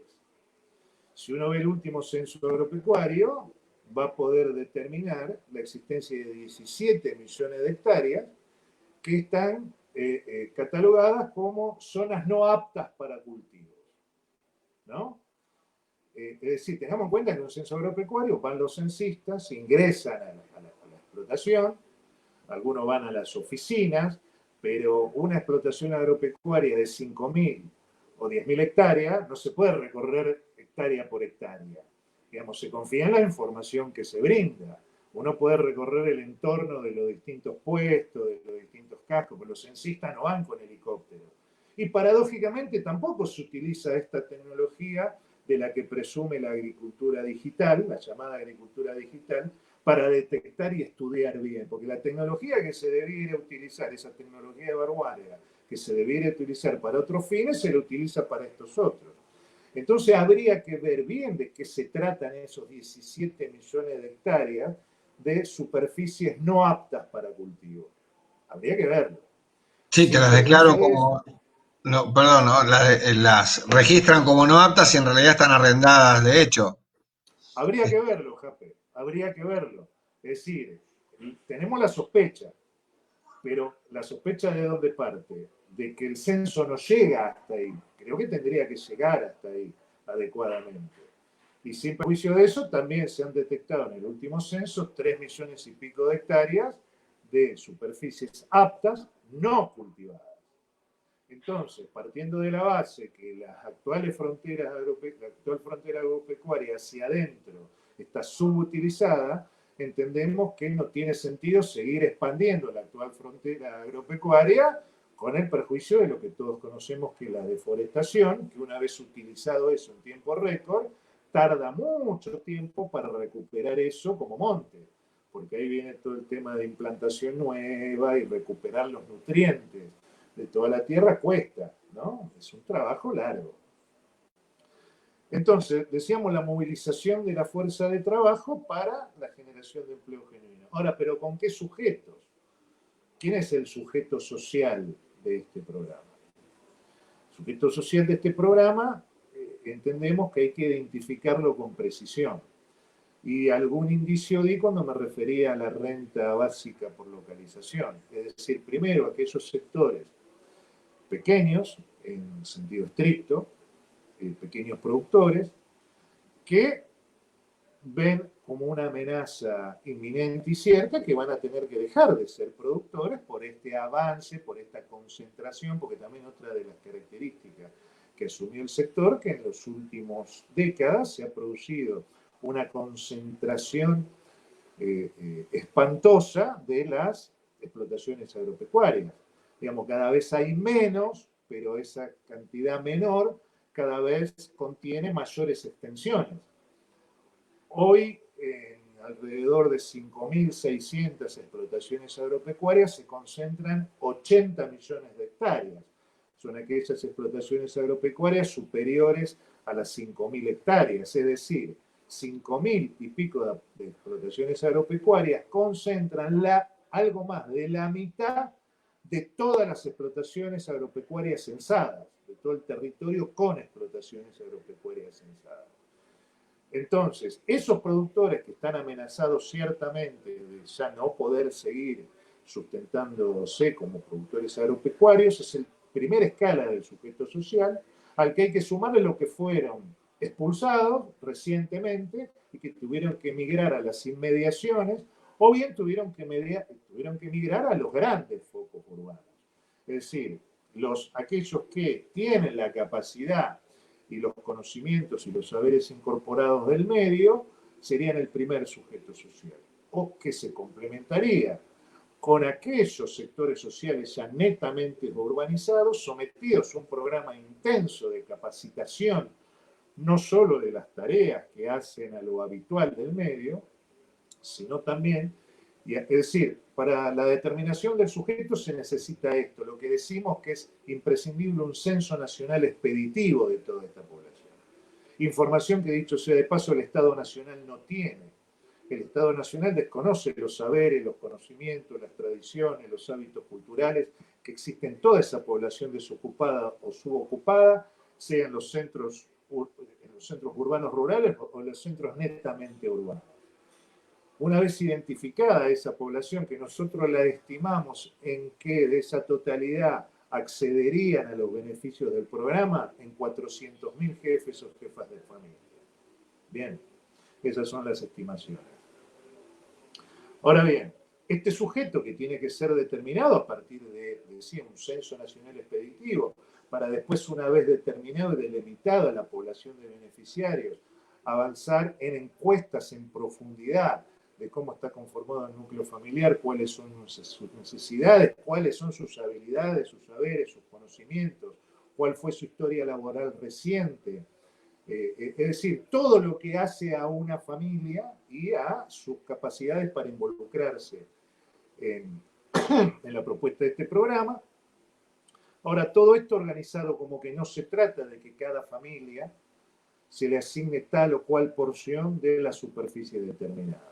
Si uno ve el último censo agropecuario, va a poder determinar la existencia de 17 millones de hectáreas que están catalogadas como zonas no aptas para cultivos, ¿no? Es decir, tengamos en cuenta que en un censo agropecuario van los censistas, ingresan a la explotación, algunos van a las oficinas, pero una explotación agropecuaria de 5.000 o 10.000 hectáreas no se puede recorrer hectárea por hectárea. Digamos, se confía en la información que se brinda. Uno puede recorrer el entorno de los distintos puestos, de los distintos cascos, pero los censistas no van con helicóptero. Y paradójicamente tampoco se utiliza esta tecnología de la que presume la agricultura digital, la llamada agricultura digital, para detectar y estudiar bien, porque la tecnología que se debiera utilizar, esa tecnología de vanguardia que se debiera utilizar para otros fines, se la utiliza para estos otros. Entonces habría que ver bien de qué se tratan esos 17 millones de hectáreas de superficies no aptas para cultivo. Habría que verlo. Sí, te las declaro como... No, perdón, no, las registran como no aptas y en realidad están arrendadas de hecho. Habría que verlo, Jape, habría que verlo. Es decir, tenemos la sospecha, pero la sospecha ¿de dónde parte? De que el censo no llega hasta ahí. Creo que tendría que llegar hasta ahí adecuadamente. Y sin perjuicio de eso, también se han detectado en el último censo 3 millones y pico de hectáreas de superficies aptas no cultivadas. Entonces, partiendo de la base que la actual frontera agropecuaria hacia adentro está subutilizada, entendemos que no tiene sentido seguir expandiendo la actual frontera agropecuaria con el perjuicio de lo que todos conocemos que es la deforestación, que una vez utilizado eso en tiempo récord, tarda mucho tiempo para recuperar eso como monte, porque ahí viene todo el tema de implantación nueva y recuperar los nutrientes de toda la tierra cuesta, ¿no? Es un trabajo largo. Entonces, decíamos la movilización de la fuerza de trabajo para la generación de empleo genuino. Ahora, ¿pero con qué sujetos? ¿Quién es el sujeto social de este programa? El sujeto social de este programa, entendemos que hay que identificarlo con precisión. Y algún indicio di cuando me refería a la renta básica por localización. Es decir, primero, aquellos sectores pequeños, en sentido estricto, pequeños productores, que ven como una amenaza inminente y cierta que van a tener que dejar de ser productores por este avance, por esta concentración, porque también otra de las características que asumió el sector, que en las últimas décadas se ha producido una concentración espantosa de las explotaciones agropecuarias. Digamos, cada vez hay menos, pero esa cantidad menor cada vez contiene mayores extensiones. Hoy, en alrededor de 5.600 explotaciones agropecuarias se concentran 80 millones de hectáreas. Son aquellas explotaciones agropecuarias superiores a las 5.000 hectáreas, es decir, 5.000 y pico de explotaciones agropecuarias concentran algo más de la mitad de todas las explotaciones agropecuarias censadas, de todo el territorio con explotaciones agropecuarias censadas. Entonces, esos productores que están amenazados ciertamente de ya no poder seguir sustentándose como productores agropecuarios, es el primera escala del sujeto social al que hay que sumarle lo que fueron expulsados recientemente y que tuvieron que emigrar a las inmediaciones o bien tuvieron que emigrar a los grandes focos urbanos. Es decir, aquellos que tienen la capacidad y los conocimientos y los saberes incorporados del medio serían el primer sujeto social, o que se complementaría con aquellos sectores sociales ya netamente urbanizados, sometidos a un programa intenso de capacitación, no solo de las tareas que hacen a lo habitual del medio, sino también, es decir, para la determinación del sujeto se necesita esto, lo que decimos que es imprescindible un censo nacional expeditivo de toda esta población. Información que, dicho sea de paso, el Estado Nacional no tiene. El Estado Nacional desconoce los saberes, los conocimientos, las tradiciones, los hábitos culturales que existen en toda esa población desocupada o subocupada, sea en los centros urbanos rurales o en los centros netamente urbanos. Una vez identificada esa población, que nosotros la estimamos en que de esa totalidad accederían a los beneficios del programa en 400.000 jefes o jefas de familia. Bien, esas son las estimaciones. Ahora bien, este sujeto que tiene que ser determinado a partir de un censo nacional expeditivo, para después, una vez determinado y delimitada la población de beneficiarios, avanzar en encuestas en profundidad de cómo está conformado el núcleo familiar, cuáles son sus necesidades, cuáles son sus habilidades, sus saberes, sus conocimientos, cuál fue su historia laboral reciente. Es decir, todo lo que hace a una familia y a sus capacidades para involucrarse en la propuesta de este programa. Ahora, todo esto organizado como que no se trata de que cada familia se le asigne tal o cual porción de la superficie determinada.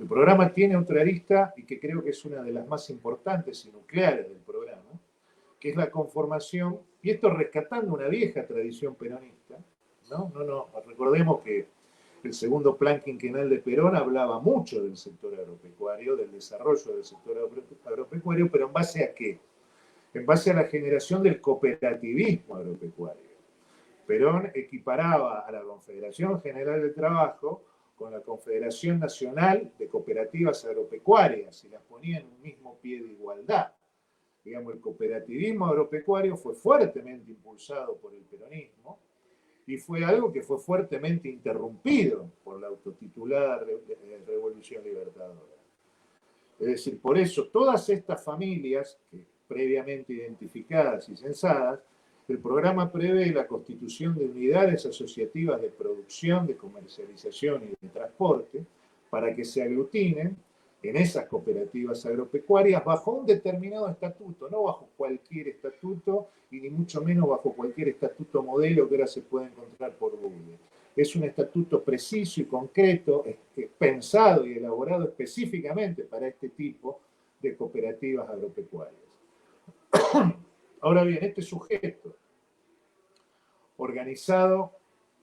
El programa tiene otra arista y que creo que es una de las más importantes y nucleares del programa, que es la conformación, y esto rescatando una vieja tradición peronista, ¿no? Recordemos que el segundo plan quinquenal de Perón hablaba mucho del sector agropecuario, del desarrollo del sector agropecuario, pero ¿en base a qué? En base a la generación del cooperativismo agropecuario. Perón equiparaba a la Confederación General del Trabajo con la Confederación Nacional de Cooperativas Agropecuarias y las ponía en un mismo pie de igualdad. Digamos, el cooperativismo agropecuario fue fuertemente impulsado por el peronismo y fue algo que fue fuertemente interrumpido por la autotitulada Revolución Libertadora. Es decir, por eso todas estas familias que previamente identificadas y censadas, el programa prevé la constitución de unidades asociativas de producción, de comercialización y de transporte para que se aglutinen en esas cooperativas agropecuarias bajo un determinado estatuto, no bajo cualquier estatuto y ni mucho menos bajo cualquier estatuto modelo que ahora se puede encontrar por Google. Es un estatuto preciso y concreto, pensado y elaborado específicamente para este tipo de cooperativas agropecuarias. Ahora bien, este sujeto, organizado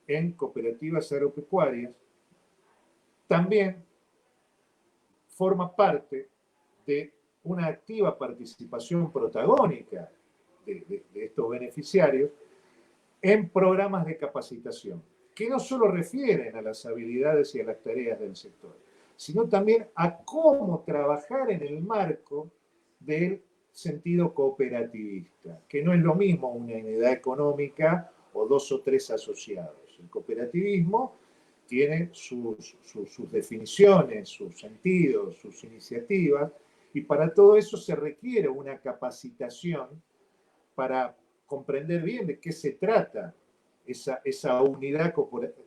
en cooperativas agropecuarias, también forma parte de una activa participación protagónica de estos beneficiarios en programas de capacitación, que no solo refieren a las habilidades y a las tareas del sector, sino también a cómo trabajar en el marco del sentido cooperativista, que no es lo mismo una unidad económica o 2 o 3 asociados. El cooperativismo tiene sus definiciones, sus sentidos, sus iniciativas, y para todo eso se requiere una capacitación para comprender bien de qué se trata esa unidad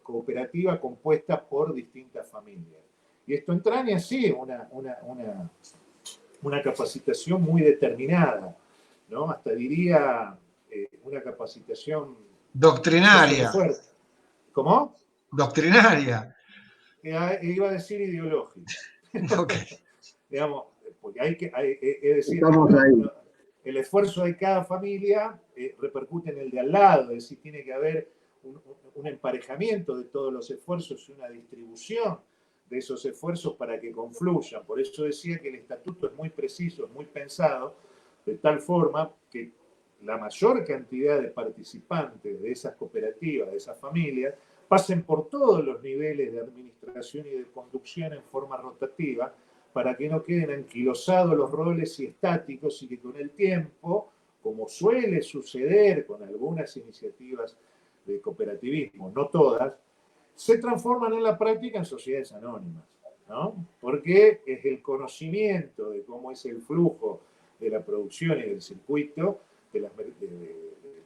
cooperativa compuesta por distintas familias. Y esto entraña, sí, una capacitación muy determinada, ¿no? Hasta diría una capacitación Doctrinaria. fuerte. ¿Cómo? Doctrinaria. Iba a decir ideológica. Okay. Digamos, porque es decir, el esfuerzo de cada familia repercute en el de al lado, es decir, tiene que haber un emparejamiento de todos los esfuerzos y una distribución de esos esfuerzos para que confluyan. Por eso decía que el estatuto es muy preciso, es muy pensado, de tal forma que la mayor cantidad de participantes de esas cooperativas, de esas familias, pasen por todos los niveles de administración y de conducción en forma rotativa, para que no queden anquilosados los roles y estáticos y que con el tiempo, como suele suceder con algunas iniciativas de cooperativismo, no todas, se transforman en la práctica en sociedades anónimas, ¿no? Porque es el conocimiento de cómo es el flujo de la producción y del circuito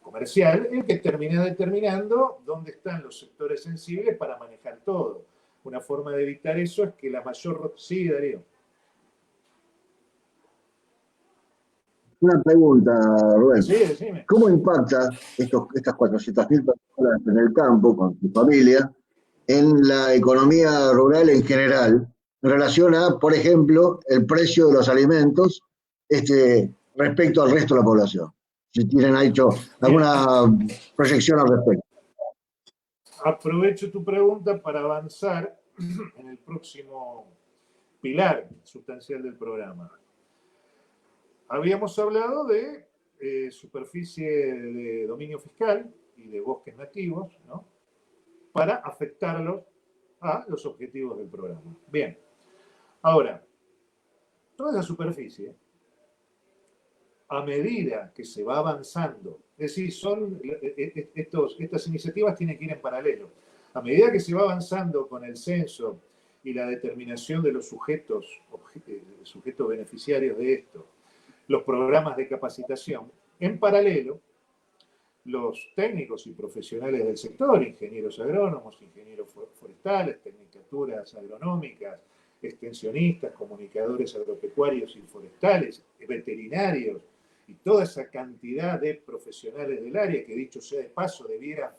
comercial el que termina determinando dónde están los sectores sensibles para manejar todo. Una forma de evitar eso es que la mayor... Sí, Darío. Una pregunta, Rubén. Sí, decime. ¿Cómo impacta estas 400.000 personas en el campo con su familia en la economía rural en general en relación a, por ejemplo, el precio de los alimentos respecto al resto de la población? Si tienen hecho alguna proyección al respecto. Aprovecho tu pregunta para avanzar en el próximo pilar sustancial del programa. Habíamos hablado de superficie de dominio fiscal y de bosques nativos, ¿no? Para afectarlos a los objetivos del programa. Bien. Ahora, toda esa superficie, a medida que se va avanzando, es decir, estas iniciativas tienen que ir en paralelo. A medida que se va avanzando con el censo y la determinación de los sujetos beneficiarios de esto, los programas de capacitación, en paralelo, los técnicos y profesionales del sector, ingenieros agrónomos, ingenieros forestales, tecnicaturas agronómicas, extensionistas, comunicadores agropecuarios y forestales, veterinarios, y toda esa cantidad de profesionales del área que, dicho sea de paso, debiera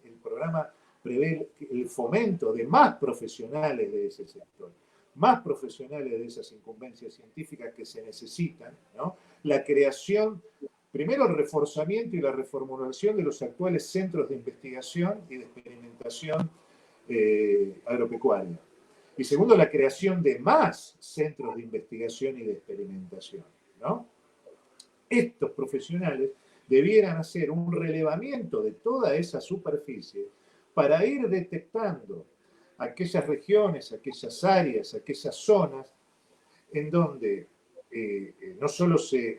el programa prevé el fomento de más profesionales de ese sector, más profesionales de esas incumbencias científicas que se necesitan, ¿no? La creación, primero el reforzamiento y la reformulación de los actuales centros de investigación y de experimentación agropecuaria. Y segundo, la creación de más centros de investigación y de experimentación, ¿no? Estos profesionales debieran hacer un relevamiento de toda esa superficie para ir detectando aquellas regiones, aquellas áreas, aquellas zonas en donde no solo se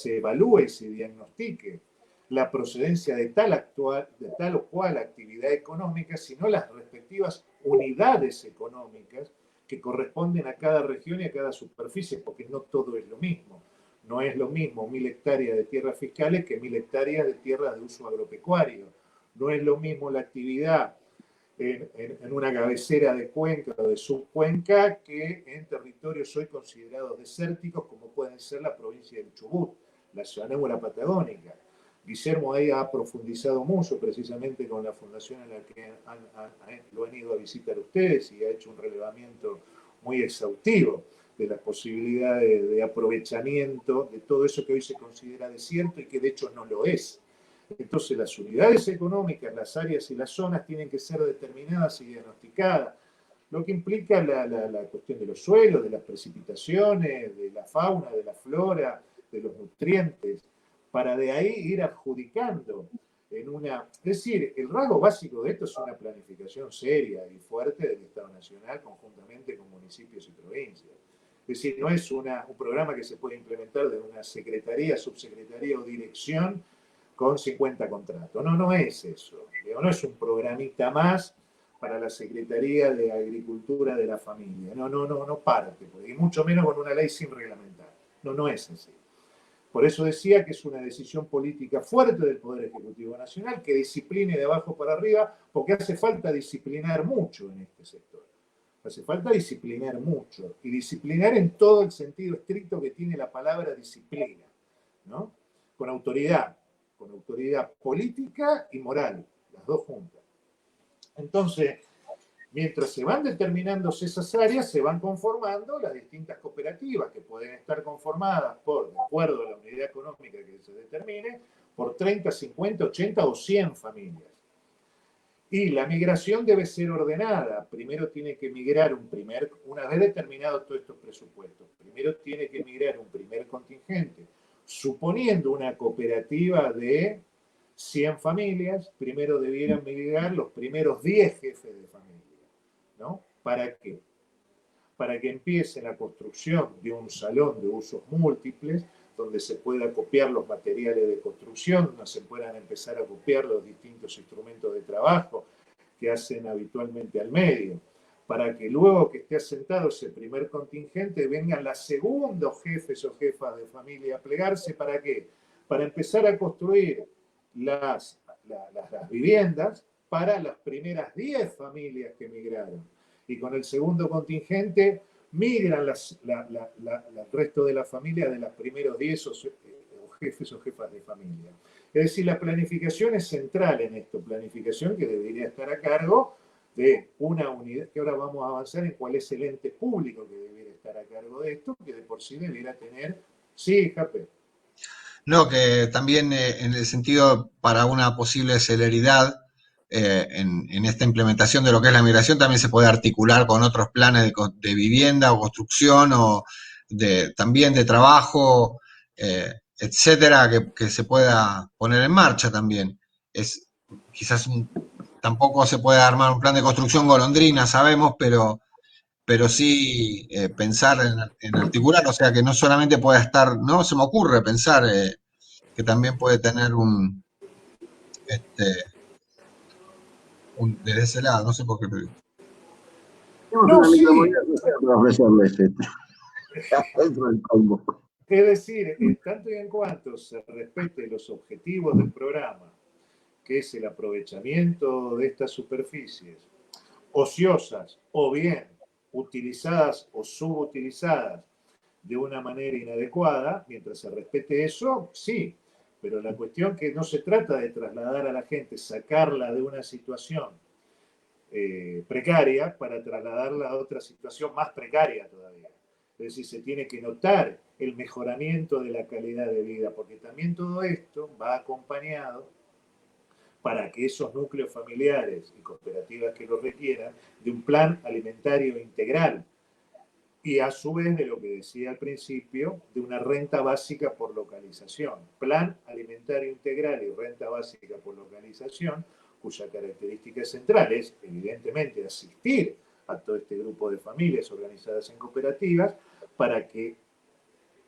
evalúe y se diagnostique la procedencia de tal o cual actividad económica, sino las respectivas unidades económicas que corresponden a cada región y a cada superficie, porque no todo es lo mismo. No es lo mismo 1000 hectáreas de tierras fiscales que 1000 hectáreas de tierras de uso agropecuario. No es lo mismo la actividad en una cabecera de cuenca o de subcuenca que en territorios hoy considerados desérticos como pueden ser la provincia del Chubut, la llanura patagónica. Guillermo ahí ha profundizado mucho precisamente con la fundación en la que lo han ido a visitar ustedes y ha hecho un relevamiento muy exhaustivo de las posibilidades de aprovechamiento de todo eso que hoy se considera desierto y que de hecho no lo es. Entonces las unidades económicas, las áreas y las zonas tienen que ser determinadas y diagnosticadas, lo que implica la cuestión de los suelos, de las precipitaciones, de la fauna, de la flora, de los nutrientes, para de ahí ir adjudicando en una... Es decir, el rasgo básico de esto es una planificación seria y fuerte del Estado Nacional conjuntamente con municipios y provincias. Es decir, no es un programa que se puede implementar de una secretaría, subsecretaría o dirección con 50 contratos. No, no es eso. No es un programita más para la Secretaría de Agricultura de la Familia. No parte, y mucho menos con una ley sin reglamentar. No es así. Por eso decía que es una decisión política fuerte del Poder Ejecutivo Nacional que discipline de abajo para arriba, porque hace falta disciplinar mucho en este sector. Hace falta disciplinar mucho, y disciplinar en todo el sentido estricto que tiene la palabra disciplina, ¿no? Con autoridad política y moral, las dos juntas. Entonces, mientras se van determinando esas áreas, se van conformando las distintas cooperativas que pueden estar conformadas por, de acuerdo a la unidad económica que se determine, por 30, 50, 80 o 100 familias. Y la migración debe ser ordenada. Primero tiene que migrar una vez determinados todos estos presupuestos, primero tiene que migrar un primer contingente. Suponiendo una cooperativa de 100 familias, primero debieran migrar los primeros 10 jefes de familia, ¿no? ¿Para qué? Para que empiece la construcción de un salón de usos múltiples, donde se pueda copiar los materiales de construcción, donde se puedan empezar a copiar los distintos instrumentos de trabajo que hacen habitualmente al medio, para que luego que esté asentado ese primer contingente vengan los segundos jefes o jefas de familia a plegarse. ¿Para qué? Para empezar a construir las viviendas para las primeras 10 familias que migraron. Y con el segundo contingente migran el resto de la familia de los primeros 10 o jefes o jefas de familia. Es decir, la planificación es central en esto, planificación que debería estar a cargo de una unidad, que ahora vamos a avanzar en cuál es el ente público que debería estar a cargo de esto, que de por sí debería tener, sí, Jape. No, que también en el sentido para una posible celeridad en esta implementación de lo que es la migración también se puede articular con otros planes de vivienda o construcción o también de trabajo, etcétera, que se pueda poner en marcha también. Quizás tampoco se puede armar un plan de construcción golondrina, sabemos, pero sí pensar en articular, o sea que no solamente pueda estar, no se me ocurre pensar que también puede tener desde ese lado, no sé por qué. Tenemos No, una sí. micromoneda para ofrecerles dentro del combo. Es decir, en tanto y en cuanto se respete los objetivos del programa, que es el aprovechamiento de estas superficies ociosas o bien utilizadas o subutilizadas de una manera inadecuada, mientras se respete eso, sí, pero la cuestión que no se trata de trasladar a la gente, sacarla de una situación precaria para trasladarla a otra situación más precaria todavía. Es decir, se tiene que notar el mejoramiento de la calidad de vida, porque también todo esto va acompañado para que esos núcleos familiares y cooperativas que lo requieran de un plan alimentario integral y a su vez de lo que decía al principio, de una renta básica por localización. Plan alimentario integral y renta básica por localización, cuya característica central es, evidentemente, asistir a todo este grupo de familias organizadas en cooperativas para que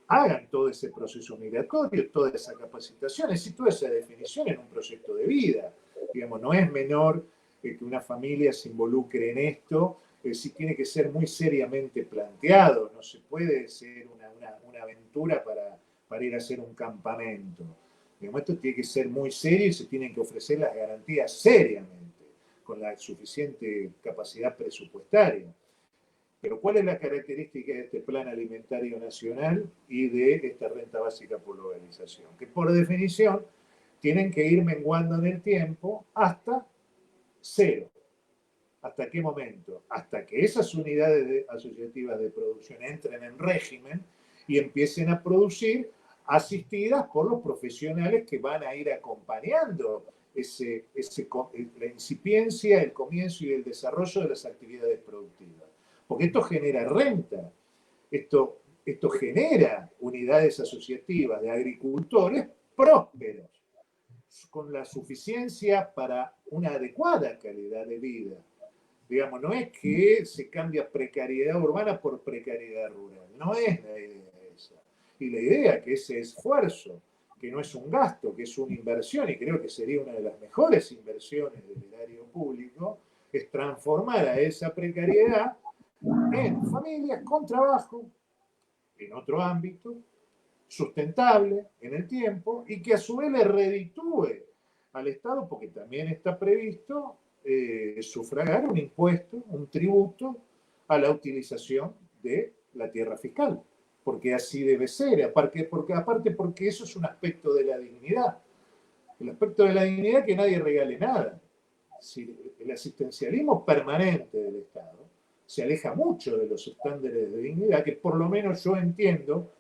hagan todo ese proceso migratorio, toda esa capacitación, es decir, toda esa definición en un proyecto de vida. Digamos, no es menor que una familia se involucre en esto, sí tiene que ser muy seriamente planteado, no se puede ser una aventura para ir a hacer un campamento. Digamos, esto tiene que ser muy serio y se tienen que ofrecer las garantías seriamente, con la suficiente capacidad presupuestaria. Pero ¿cuál es la característica de este plan alimentario nacional y de esta renta básica por globalización? Que por definición tienen que ir menguando en el tiempo hasta cero. ¿Hasta qué momento? Hasta que esas unidades asociativas de producción entren en régimen y empiecen a producir asistidas por los profesionales que van a ir acompañando la incipiencia, el comienzo y el desarrollo de las actividades productivas. Porque esto genera renta, esto genera unidades asociativas de agricultores prósperos, con la suficiencia para una adecuada calidad de vida. Digamos, no es que se cambia precariedad urbana por precariedad rural, no es la idea esa. Y la idea que ese esfuerzo, que no es un gasto, que es una inversión, y creo que sería una de las mejores inversiones del erario público, es transformar a esa precariedad en familias con trabajo, en otro ámbito, sustentable en el tiempo, y que a su vez le reditúe al Estado, porque también está previsto sufragar un impuesto, un tributo a la utilización de la tierra fiscal, porque así debe ser, aparte porque eso es un aspecto de la dignidad, el aspecto de la dignidad es que nadie regale nada. Si el asistencialismo permanente del Estado se aleja mucho de los estándares de dignidad que por lo menos yo entiendo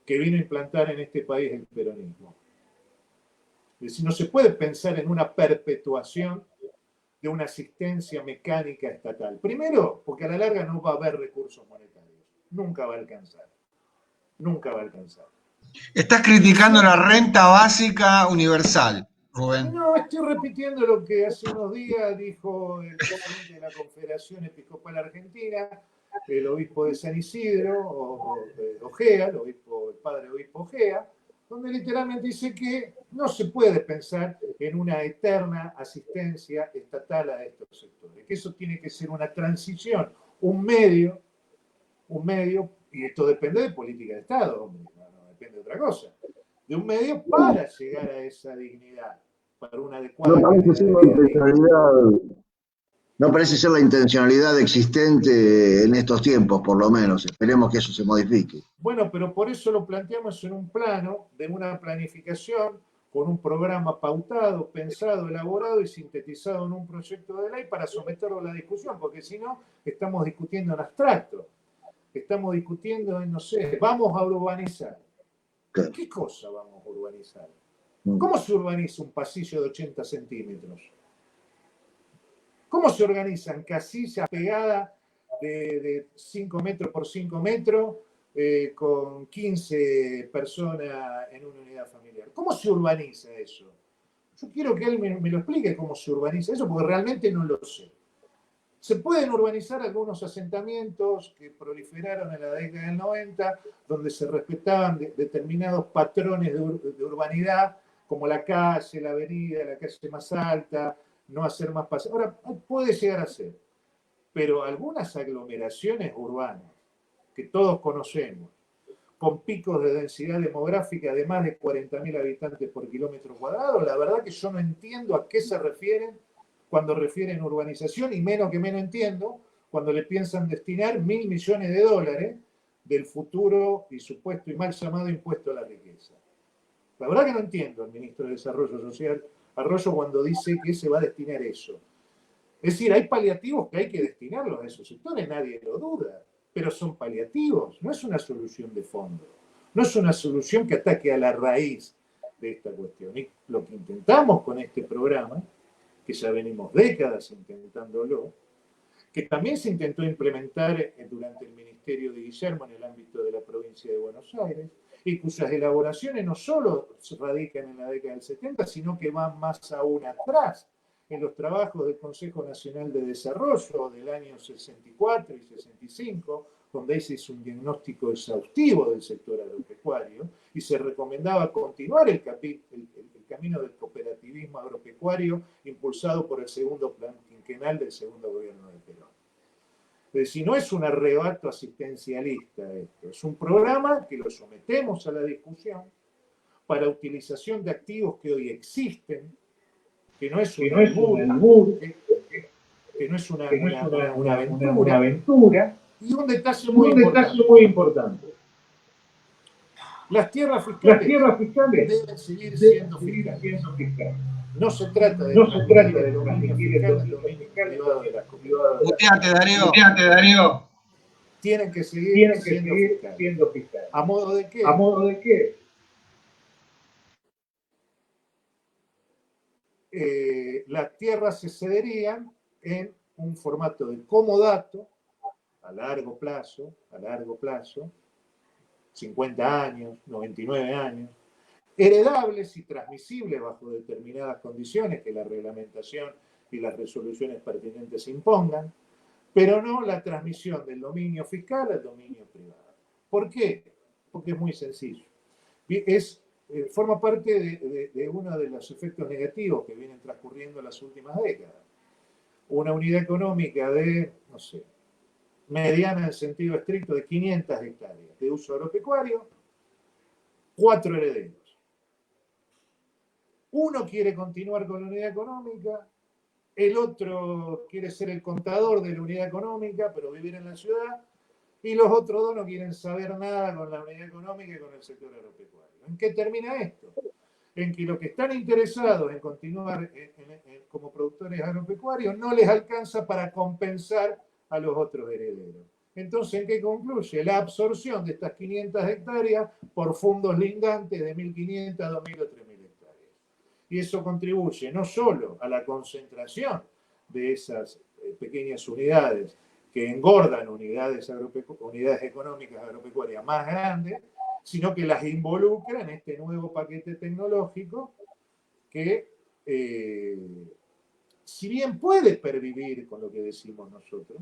que vino a implantar en este país el peronismo. Es decir, no se puede pensar en una perpetuación de una asistencia mecánica estatal. Primero, porque a la larga no va a haber recursos monetarios. Nunca va a alcanzar. Nunca va a alcanzar. Estás criticando la renta básica universal, Rubén. No, estoy repitiendo lo que hace unos días dijo el presidente de la Confederación Episcopal Argentina, el obispo de San Isidro, Ojea, el padre obispo Ojea, donde literalmente dice que no se puede pensar en una eterna asistencia estatal a estos sectores, que eso tiene que ser una transición, un medio, y esto depende de política de Estado, hombre, no depende de otra cosa, de un medio para llegar a esa dignidad, para una adecuada no parece ser la intencionalidad existente en estos tiempos, por lo menos. Esperemos que eso se modifique. Bueno, pero por eso lo planteamos en un plano de una planificación con un programa pautado, pensado, elaborado y sintetizado en un proyecto de ley para someterlo a la discusión, porque si no, estamos discutiendo en abstracto. Estamos discutiendo en, no sé, vamos a urbanizar. ¿Qué cosa vamos a urbanizar? ¿Cómo se urbaniza un pasillo de 80 centímetros? ¿Cómo se organizan casillas pegadas de 5 metros por 5 metros con 15 personas en una unidad familiar? ¿Cómo se urbaniza eso? Yo quiero que él me lo explique cómo se urbaniza eso, porque realmente no lo sé. Se pueden urbanizar algunos asentamientos que proliferaron en la década del 90, donde se respetaban determinados patrones de urbanidad, como la calle, la avenida, la calle más alta, no hacer más pasos. Ahora, puede llegar a ser, pero algunas aglomeraciones urbanas que todos conocemos, con picos de densidad demográfica de más de 40.000 habitantes por kilómetro cuadrado, la verdad que yo no entiendo a qué se refieren cuando refieren urbanización, y menos entiendo cuando le piensan destinar $1.000 millones del futuro y supuesto y mal llamado impuesto a la riqueza. La verdad que no entiendo al ministro de Desarrollo Social, Arroyo, cuando dice que se va a destinar eso. Es decir, hay paliativos que hay que destinarlos a esos sectores, nadie lo duda, pero son paliativos, no es una solución de fondo, no es una solución que ataque a la raíz de esta cuestión. Y lo que intentamos con este programa, que ya venimos décadas intentándolo, que también se intentó implementar durante el ministerio de Guillermo en el ámbito de la provincia de Buenos Aires, y cuyas elaboraciones no solo se radican en la década del 70, sino que van más aún atrás, en los trabajos del Consejo Nacional de Desarrollo del año 64 y 65, donde ahí se hizo un diagnóstico exhaustivo del sector agropecuario y se recomendaba continuar el camino del cooperativismo agropecuario impulsado por el segundo plan quinquenal del segundo gobierno de Perón. Es decir, no es un arrebato asistencialista esto, es un programa que lo sometemos a la discusión para utilización de activos que hoy existen, que no es un albur, que no es una aventura, y un detalle muy importante. Las tierras fiscales deben seguir siendo fiscales. No se trata de transmitir el dominio fiscal al dominio privado de las comunidades. Muteate, Darío. Tienen que seguir siendo fiscales. ¿A modo de qué? Las tierras se cederían en un formato de comodato a largo plazo, 50 años, 99 años, heredables y transmisibles bajo determinadas condiciones que la reglamentación y las resoluciones pertinentes impongan, pero no la transmisión del dominio fiscal al dominio privado. ¿Por qué? Porque es muy sencillo. Forma parte de uno de los efectos negativos que vienen transcurriendo en las últimas décadas. Una unidad económica de, no sé, mediana en sentido estricto de 500 hectáreas de uso agropecuario, 4 herederos. Uno quiere continuar con la unidad económica, el otro quiere ser el contador de la unidad económica, pero vivir en la ciudad, y los otros dos no quieren saber nada con la unidad económica y con el sector agropecuario. ¿En qué termina esto? En que los que están interesados en continuar como productores agropecuarios no les alcanza para compensar a los otros herederos. Entonces, ¿en qué concluye? La absorción de estas 500 hectáreas por fondos lindantes de 1.500, 2.000 o 3.000 hectáreas. Y eso contribuye no solo a la concentración de esas pequeñas unidades que engordan unidades económicas agropecuarias más grandes, sino que las involucra en este nuevo paquete tecnológico que, si bien puede pervivir con lo que decimos nosotros,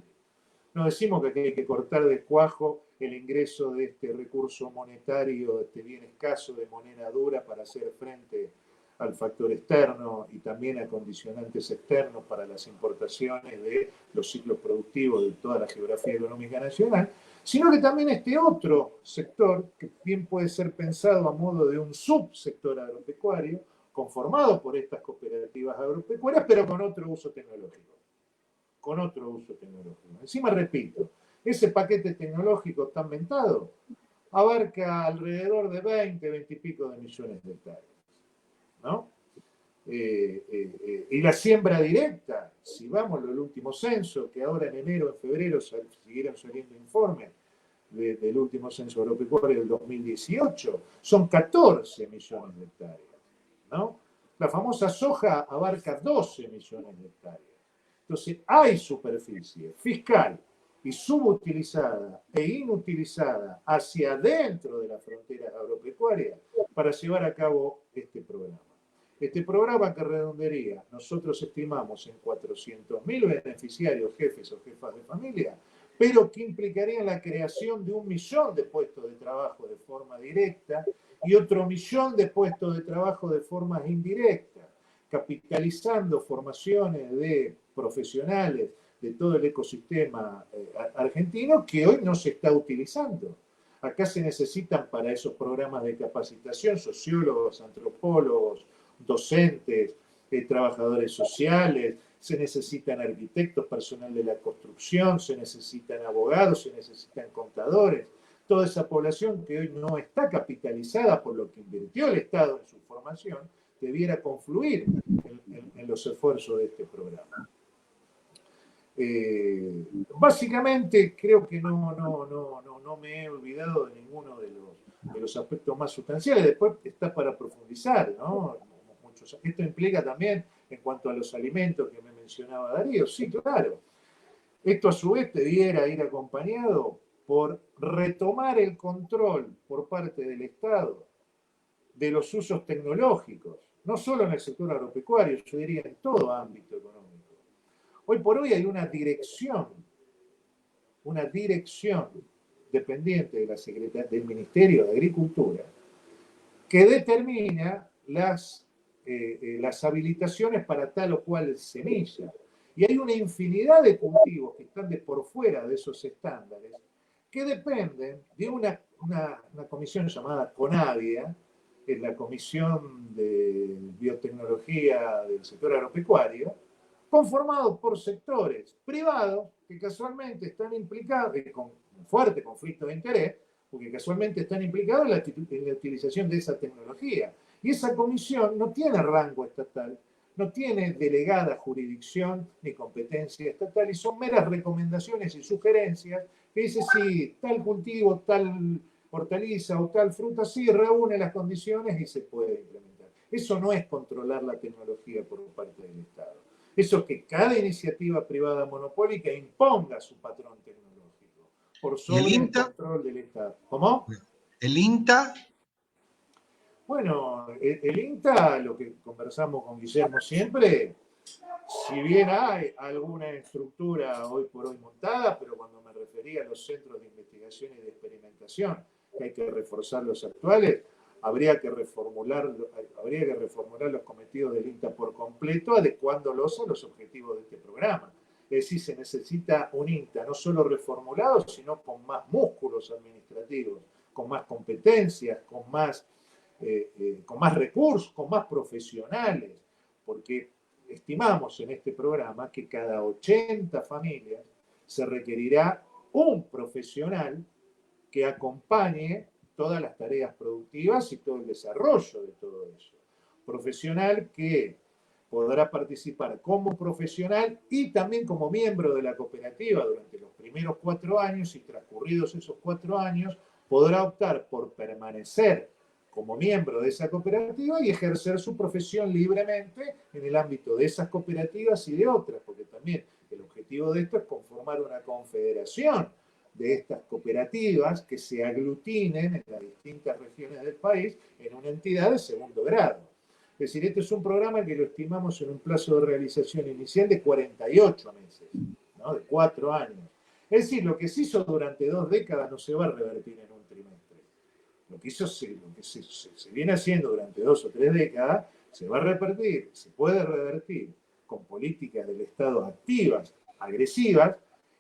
no decimos que hay que cortar de cuajo el ingreso de este recurso monetario, de este bien escaso de moneda dura para hacer frente al factor externo y también a condicionantes externos para las importaciones de los ciclos productivos de toda la geografía económica nacional, sino que también este otro sector, que bien puede ser pensado a modo de un subsector agropecuario, conformado por estas cooperativas agropecuarias, pero con otro uso tecnológico. Encima, repito, ese paquete tecnológico tan ventado abarca alrededor de 20 y pico de millones de hectáreas, ¿no? Y la siembra directa, si vamos al último censo, que ahora en enero, en febrero siguieron saliendo informes del último censo agropecuario del 2018, son 14 millones de hectáreas, ¿no? La famosa soja abarca 12 millones de hectáreas. Entonces, hay superficie fiscal y subutilizada e inutilizada hacia adentro de las fronteras agropecuarias para llevar a cabo este programa. Este programa que redondearía, nosotros estimamos en 400.000 beneficiarios, jefes o jefas de familia, pero que implicaría la creación de 1 millón de puestos de trabajo de forma directa y otro 1 millón de puestos de trabajo de forma indirecta, capitalizando formaciones de profesionales de todo el ecosistema argentino que hoy no se está utilizando. Acá se necesitan para esos programas de capacitación sociólogos, antropólogos, docentes, trabajadores sociales, se necesitan arquitectos, personal de la construcción, se necesitan abogados, se necesitan contadores. Toda esa población que hoy no está capitalizada por lo que invirtió el Estado en su formación, debiera confluir en los esfuerzos de este programa. Básicamente creo que no me he olvidado de ninguno de los aspectos más sustanciales. Después está para profundizar, ¿no? Esto implica también, en cuanto a los alimentos que me mencionaba Darío, sí, claro. Esto a su vez debiera ir acompañado por retomar el control por parte del Estado de los usos tecnológicos, no solo en el sector agropecuario, yo diría en todo ámbito económico. Hoy por hoy hay una dirección dependiente de la Secretaría del Ministerio de Agricultura que determina las habilitaciones para tal o cual semilla Y hay una infinidad de cultivos que están de por fuera de esos estándares, que dependen de una comisión llamada CONAVIA, que es la Comisión de Biotecnología del Sector Agropecuario, conformado por sectores privados que casualmente están implicados, con un fuerte conflicto de interés, porque casualmente están implicados en la utilización de esa tecnología. Y esa comisión no tiene rango estatal, no tiene delegada jurisdicción ni competencia estatal, y son meras recomendaciones y sugerencias que dice si tal cultivo, tal hortaliza o tal fruta sí reúne las condiciones y se puede implementar. Eso no es controlar la tecnología por parte del Estado. Eso es que cada iniciativa privada monopólica imponga su patrón tecnológico por sobre el control del Estado. ¿Cómo? ¿El INTA? Bueno, el INTA, lo que conversamos con Guillermo siempre, si bien hay alguna estructura hoy por hoy montada, pero cuando me refería a los centros de investigación y de experimentación, que hay que reforzar los actuales, habría que reformular los cometidos del INTA por completo, adecuándolos a los objetivos de este programa. Es decir, se necesita un INTA no solo reformulado, sino con más músculos administrativos, con más competencias, con más recursos, con más profesionales, porque estimamos en este programa que cada 80 familias se requerirá un profesional que acompañe todas las tareas productivas y todo el desarrollo de todo eso. Profesional que podrá participar como profesional y también como miembro de la cooperativa durante los primeros 4 años, y transcurridos esos 4 años podrá optar por permanecer como miembro de esa cooperativa y ejercer su profesión libremente en el ámbito de esas cooperativas y de otras, porque también el objetivo de esto es conformar una confederación de estas cooperativas que se aglutinen en las distintas regiones del país en una entidad de segundo grado. Es decir, este es un programa que lo estimamos en un plazo de realización inicial de 48 meses, ¿no? De 4 años. Es decir, lo que se hizo durante 2 décadas no se va a revertir en un trimestre. Lo que se viene haciendo durante 2 o 3 décadas se va a revertir, se puede revertir con políticas del Estado activas, agresivas,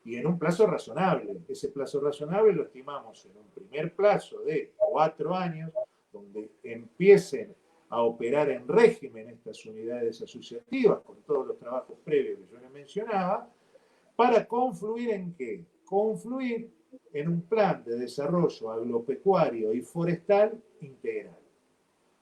y en un plazo razonable. Ese plazo razonable lo estimamos en un primer plazo de 4 años, donde empiecen a operar en régimen estas unidades asociativas, con todos los trabajos previos que yo les mencionaba, para confluir en qué? Confluir en un plan de desarrollo agropecuario y forestal integral.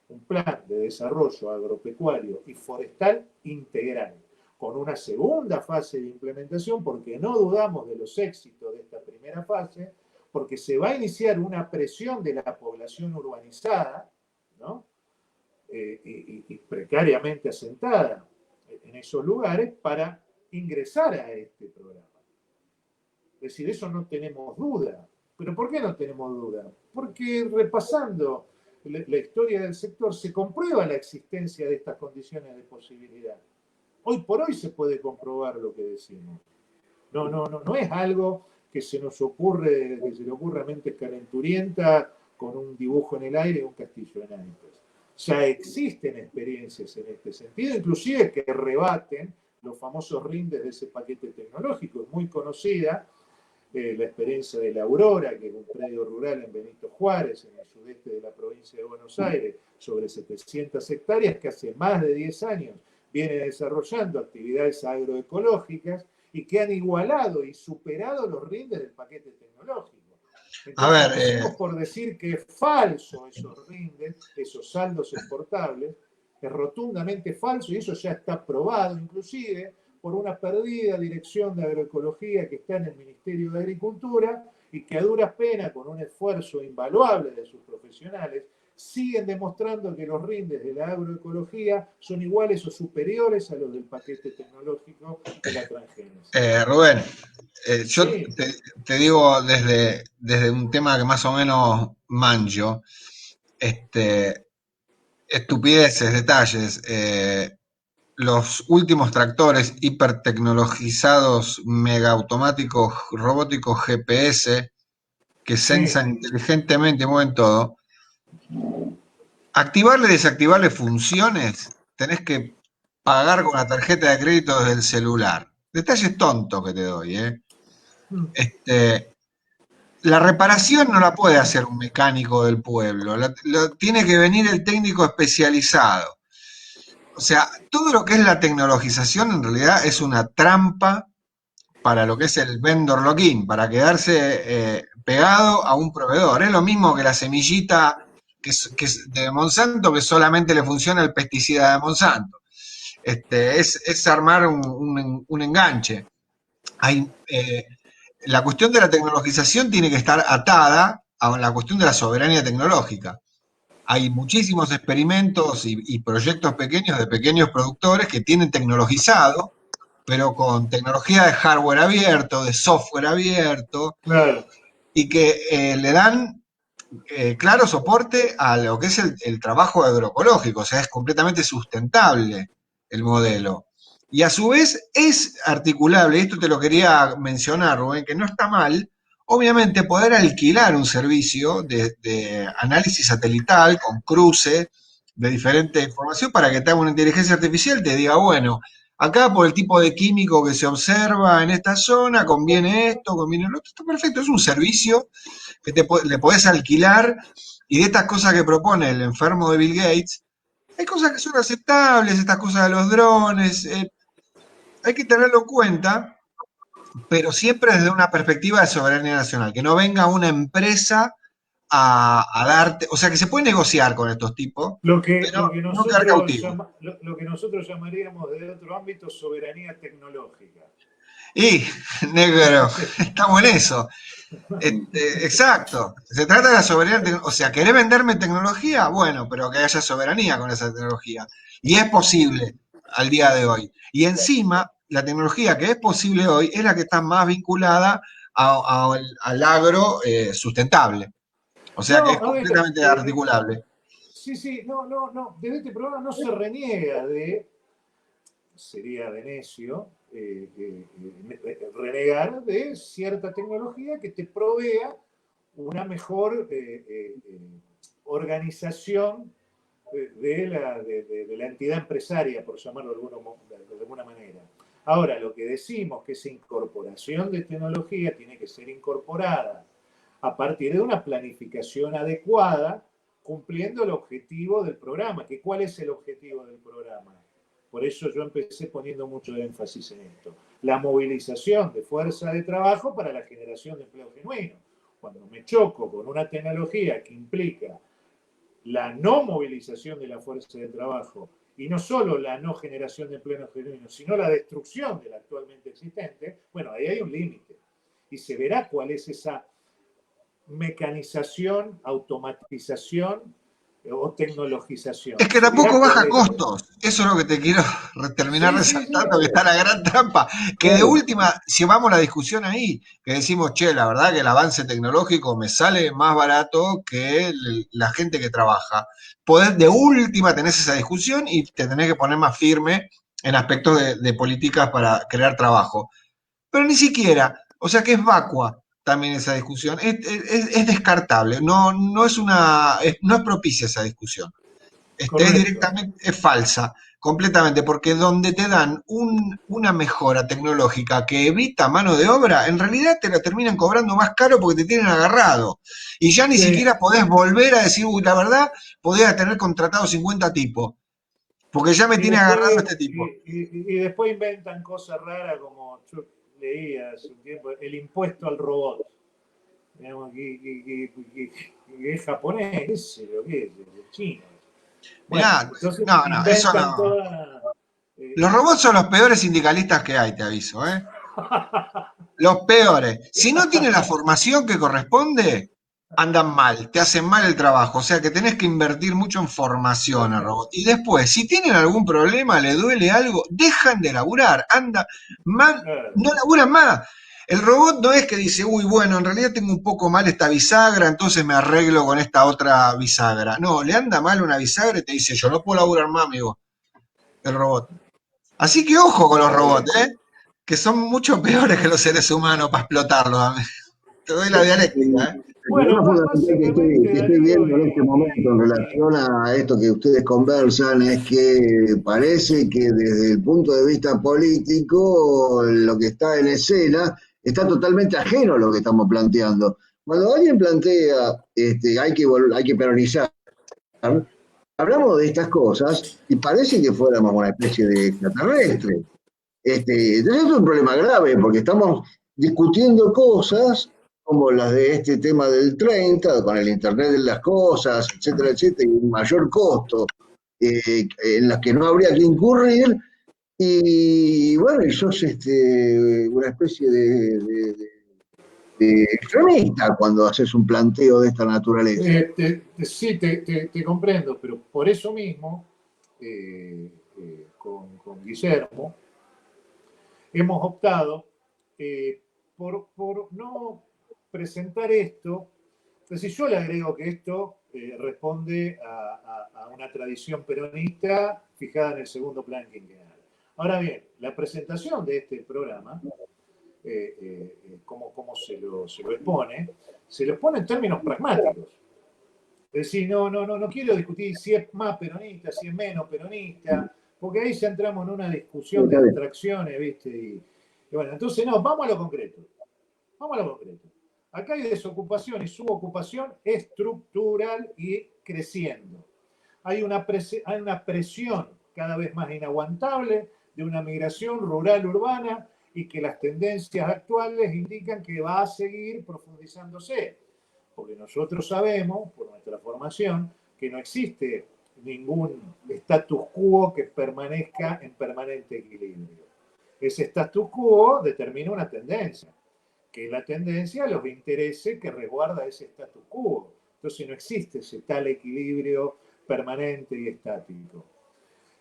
Un plan de desarrollo agropecuario y forestal integral, con una segunda fase de implementación, porque no dudamos de los éxitos de esta primera fase, porque se va a iniciar una presión de la población urbanizada, ¿no? Y precariamente asentada en esos lugares para ingresar a este programa. Es decir, eso no tenemos duda. ¿Pero por qué no tenemos duda? Porque repasando la historia del sector se comprueba la existencia de estas condiciones de posibilidad. Hoy por hoy se puede comprobar lo que decimos. No es algo que se nos ocurre, que se le ocurre a mentes calenturientas con un dibujo en el aire y un castillo en naipes. Ya existen experiencias en este sentido, inclusive que rebaten los famosos rindes de ese paquete tecnológico. Es muy conocida la experiencia de la Aurora, que es un predio rural en Benito Juárez, en el sudeste de la provincia de Buenos Aires, sobre 700 hectáreas, que hace más de 10 años viene desarrollando actividades agroecológicas y que han igualado y superado los rindes del paquete tecnológico. Entonces, por decir que es falso esos rindes, esos saldos exportables, es rotundamente falso, y eso ya está probado inclusive por una perdida dirección de agroecología que está en el Ministerio de Agricultura y que a duras penas, con un esfuerzo invaluable de sus profesionales, siguen demostrando que los rindes de la agroecología son iguales o superiores a los del paquete tecnológico de la transgénesis. Rubén, yo sí te digo desde un tema que más o menos manjo, estupideces, detalles, los últimos tractores hipertecnologizados, mega automáticos, robóticos GPS, que sensan inteligentemente y mueven todo, activarle y desactivarle funciones, tenés que pagar con la tarjeta de crédito desde el celular. detalles tontos que te doy, la reparación no la puede hacer un mecánico del pueblo, tiene que venir el técnico especializado. O sea, todo lo que es la tecnologización en realidad es una trampa para lo que es el vendor lock-in, para quedarse pegado a un proveedor. Es lo mismo que la semillita que es de Monsanto, que solamente le funciona el pesticida de Monsanto. Es armar un enganche. La cuestión de la tecnologización tiene que estar atada a la cuestión de la soberanía tecnológica. Hay muchísimos experimentos y proyectos pequeños de pequeños productores que tienen tecnologizado, pero con tecnología de hardware abierto, de software abierto, Claro. y que le dan claro soporte a lo que es el trabajo agroecológico, o sea, es completamente sustentable el modelo. Y a su vez es articulable, esto te lo quería mencionar, Rubén, que no está mal, obviamente poder alquilar un servicio de análisis satelital con cruce de diferente información para que te haga una inteligencia artificial y te diga, bueno, acá por el tipo de químico que se observa en esta zona, conviene esto, conviene lo otro, está perfecto, es un servicio que le podés alquilar, y de estas cosas que propone el enfermo de Bill Gates, hay cosas que son aceptables, estas cosas de los drones, hay que tenerlo en cuenta, pero siempre desde una perspectiva de soberanía nacional, que no venga una empresa a darte, o sea, que se puede negociar con estos tipos, pero no quedar cautivo. Lo que nosotros llamaríamos de otro ámbito soberanía tecnológica. Y, negro, estamos en eso. Exacto. Se trata de la soberanía. O sea, ¿querés venderme tecnología? Bueno, pero que haya soberanía con esa tecnología. Y es posible al día de hoy. Y encima, la tecnología que es posible hoy es la que está más vinculada al agro sustentable. O sea que es completamente articulable. Sí, no. Desde este programa no se reniega sería de necio, renegar de cierta tecnología que te provea una mejor organización de la entidad empresaria, por llamarlo de alguna manera. Ahora, lo que decimos que esa incorporación de tecnología tiene que ser incorporada a partir de una planificación adecuada, cumpliendo el objetivo del programa. ¿Cuál es el objetivo del programa? Por eso yo empecé poniendo mucho énfasis en esto. La movilización de fuerza de trabajo para la generación de empleo genuino. Cuando me choco con una tecnología que implica la no movilización de la fuerza de trabajo, y no solo la no generación de empleo genuino, sino la destrucción del actualmente existente, bueno, ahí hay un límite. Y se verá cuál es esa mecanización, automatización o tecnologización. Es que tampoco baja costos. Eso es lo que te quiero terminar resaltando, que está la gran trampa. Que de última, si vamos a la discusión ahí, que decimos, che, la verdad que el avance tecnológico me sale más barato que la gente que trabaja. Podés, de última, tenés esa discusión y te tenés que poner más firme en aspectos de políticas para crear trabajo. Pero ni siquiera, o sea que es vacua también esa discusión, es descartable, no es propicia esa discusión. Es directamente, es falsa, completamente, porque donde te dan una mejora tecnológica que evita mano de obra, en realidad te la terminan cobrando más caro porque te tienen agarrado. Y ya ni siquiera podés volver a decir, uy, la verdad, podés tener contratado 50 tipos, porque ya me tiene agarrado este tipo. Y después inventan cosas raras como yo leía hace un tiempo, el impuesto al robot. Digamos, que es japonés, ¿qué es? Chino. Bueno, mirá, eso no. Los robots son los peores sindicalistas que hay, te aviso, ¿eh? Los peores. Si no tienen la formación que corresponde, andan mal, te hacen mal el trabajo. O sea que tenés que invertir mucho en formación al robot. Y después, si tienen algún problema, le duele algo, dejan de laburar, no laburan más. El robot no es que dice, uy, bueno, en realidad tengo un poco mal esta bisagra, entonces me arreglo con esta otra bisagra. No, le anda mal una bisagra y te dice, yo no puedo laburar más, amigo. El robot. Así que ojo con los robots, que son mucho peores que los seres humanos para explotarlos. Te doy la dialéctica, problema Bueno, fundamental básicamente, que estoy Darío, viendo en este momento en relación a esto que ustedes conversan es que parece que desde el punto de vista político lo que está en escena está totalmente ajeno a lo que estamos planteando. Cuando alguien plantea hay que peronizar, hablamos de estas cosas y parece que fuéramos una especie de extraterrestre. Entonces es un problema grave porque estamos discutiendo cosas como las de este tema del 30, con el Internet de las cosas, etcétera, etcétera, y un mayor costo en las que no habría que incurrir. Y bueno, y sos una especie de extremista cuando haces un planteo de esta naturaleza. sí, te comprendo, pero por eso mismo, con Guillermo, hemos optado por no presentar esto. Es decir, yo le agrego que esto responde a una tradición peronista fijada en el segundo plan quinquenal. Ahora bien, la presentación de este programa, como se lo expone en términos pragmáticos. Es decir, no quiero discutir si es más peronista, si es menos peronista, porque ahí ya entramos en una discusión de abstracciones, ¿viste? Y bueno, entonces no, vamos a lo concreto. Vamos a lo concreto. Acá hay desocupación y subocupación estructural y creciendo. Hay una presión cada vez más inaguantable de una migración rural-urbana y que las tendencias actuales indican que va a seguir profundizándose. Porque nosotros sabemos, por nuestra formación, que no existe ningún status quo que permanezca en permanente equilibrio. Ese status quo determina una tendencia, que es la tendencia a los intereses que resguarda ese status quo. Entonces no existe ese tal equilibrio permanente y estático.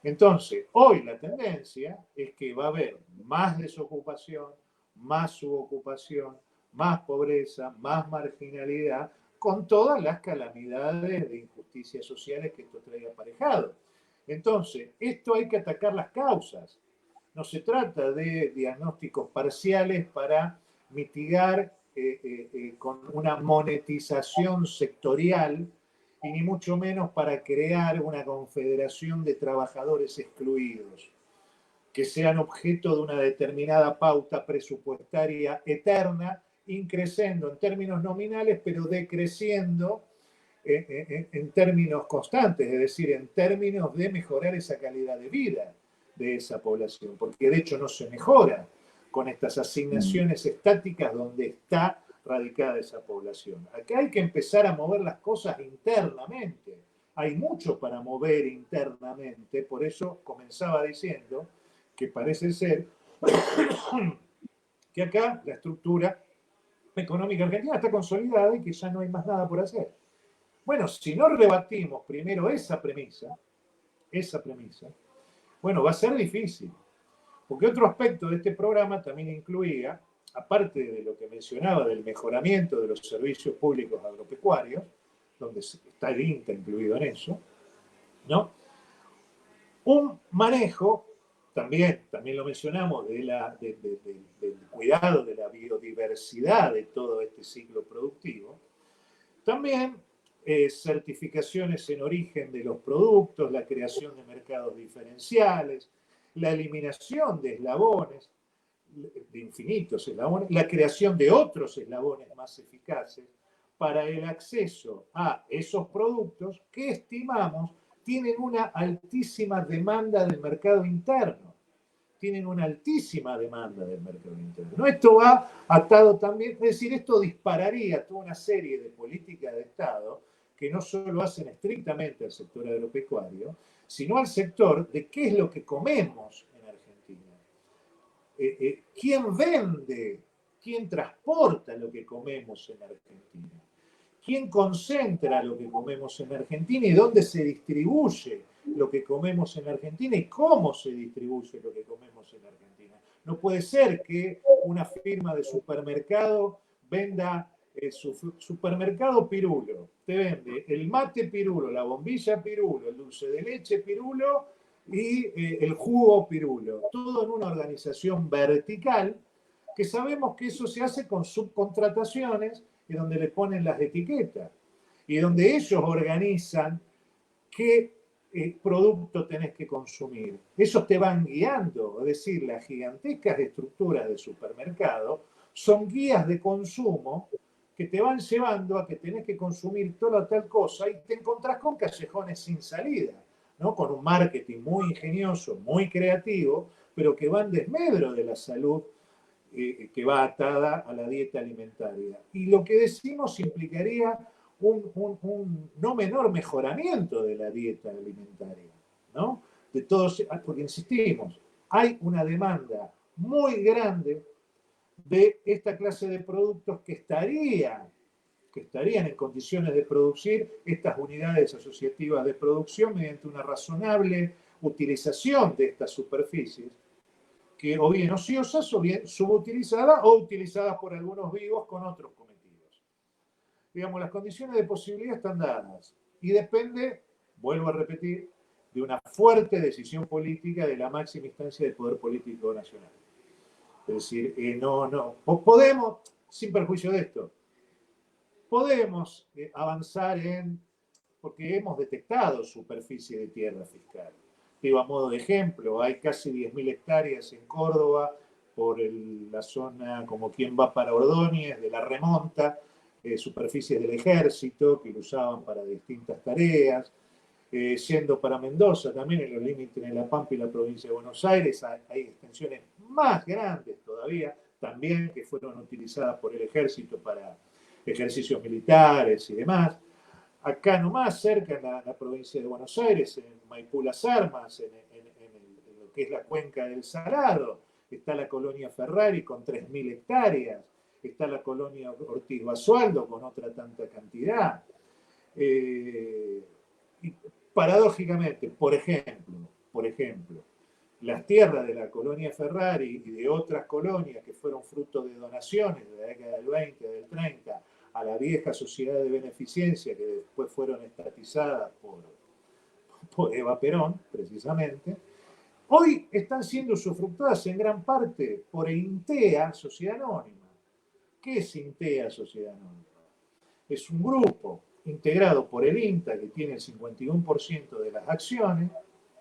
Entonces, hoy la tendencia es que va a haber más desocupación, más subocupación, más pobreza, más marginalidad, con todas las calamidades de injusticias sociales que esto trae aparejado. Entonces, esto hay que atacar las causas. No se trata de diagnósticos parciales para mitigar con una monetización sectorial y ni mucho menos para crear una confederación de trabajadores excluidos que sean objeto de una determinada pauta presupuestaria eterna, increciendo en términos nominales, pero decreciendo en términos constantes, es decir, en términos de mejorar esa calidad de vida de esa población, porque de hecho no se mejora con estas asignaciones estáticas donde está radicada esa población. Acá hay que empezar a mover las cosas internamente. Hay mucho para mover internamente, por eso comenzaba diciendo que parece ser que acá la estructura económica argentina está consolidada y que ya no hay más nada por hacer. Bueno, si no rebatimos primero esa premisa, bueno, va a ser difícil. Porque otro aspecto de este programa también incluía, aparte de lo que mencionaba del mejoramiento de los servicios públicos agropecuarios, donde está el INTA incluido en eso, ¿no? Un manejo, también lo mencionamos, del cuidado de la biodiversidad de todo este ciclo productivo. También certificaciones en origen de los productos, la creación de mercados diferenciales, la eliminación de eslabones, de infinitos eslabones, la creación de otros eslabones más eficaces para el acceso a esos productos que estimamos tienen una altísima demanda del mercado interno. Tienen una altísima demanda del mercado interno. Esto va atado también, es decir, esto dispararía toda una serie de políticas de Estado que no solo hacen estrictamente al sector agropecuario, sino al sector de qué es lo que comemos en Argentina. ¿Quién vende? ¿Quién transporta lo que comemos en Argentina? ¿Quién concentra lo que comemos en Argentina y dónde se distribuye lo que comemos en Argentina y cómo se distribuye lo que comemos en Argentina? No puede ser que una firma de supermercado venda su supermercado Pirulo, te vende el mate Pirulo, la bombilla Pirulo, el dulce de leche Pirulo y el jugo Pirulo, todo en una organización vertical que sabemos que eso se hace con subcontrataciones es donde le ponen las etiquetas y donde ellos organizan qué producto tenés que consumir. Esos te van guiando, es decir, las gigantescas estructuras de supermercado son guías de consumo que te van llevando a que tenés que consumir toda tal cosa y te encontrás con callejones sin salida, ¿no? Con un marketing muy ingenioso, muy creativo, pero que va en desmedro de la salud que va atada a la dieta alimentaria. Y lo que decimos implicaría un no menor mejoramiento de la dieta alimentaria, ¿no? De todos, porque insistimos, hay una demanda muy grande de esta clase de productos que estarían en condiciones de producir estas unidades asociativas de producción mediante una razonable utilización de estas superficies, que o bien ociosas o bien subutilizadas o utilizadas por algunos vivos con otros cometidos. Digamos, las condiciones de posibilidad están dadas y depende, vuelvo a repetir, de una fuerte decisión política de la máxima instancia del poder político nacional. Es decir, podemos, sin perjuicio de esto, podemos avanzar porque hemos detectado superficie de tierra fiscal. Digo, a modo de ejemplo, hay casi 10.000 hectáreas en Córdoba por la zona como quien va para Ordóñez, de la remonta, superficies del ejército que lo usaban para distintas tareas. Siendo para Mendoza también en los límites de La Pampa y la provincia de Buenos Aires hay extensiones más grandes todavía, también que fueron utilizadas por el ejército para ejercicios militares y demás. Acá nomás, cerca en la provincia de Buenos Aires, en Maipú Las Armas, en lo que es la cuenca del Salado, está la colonia Ferrari con 3.000 hectáreas, está la colonia Ortiz Basualdo con otra tanta cantidad. Y paradójicamente, por ejemplo, las tierras de la colonia Ferrari y de otras colonias que fueron fruto de donaciones de la década del 20, del 30, a la vieja sociedad de beneficencia que después fueron estatizadas por Eva Perón, precisamente, hoy están siendo usufructuadas en gran parte por INTEA, Sociedad Anónima. ¿Qué es INTEA, Sociedad Anónima? Es un grupo integrado por el INTA, que tiene el 51% de las acciones,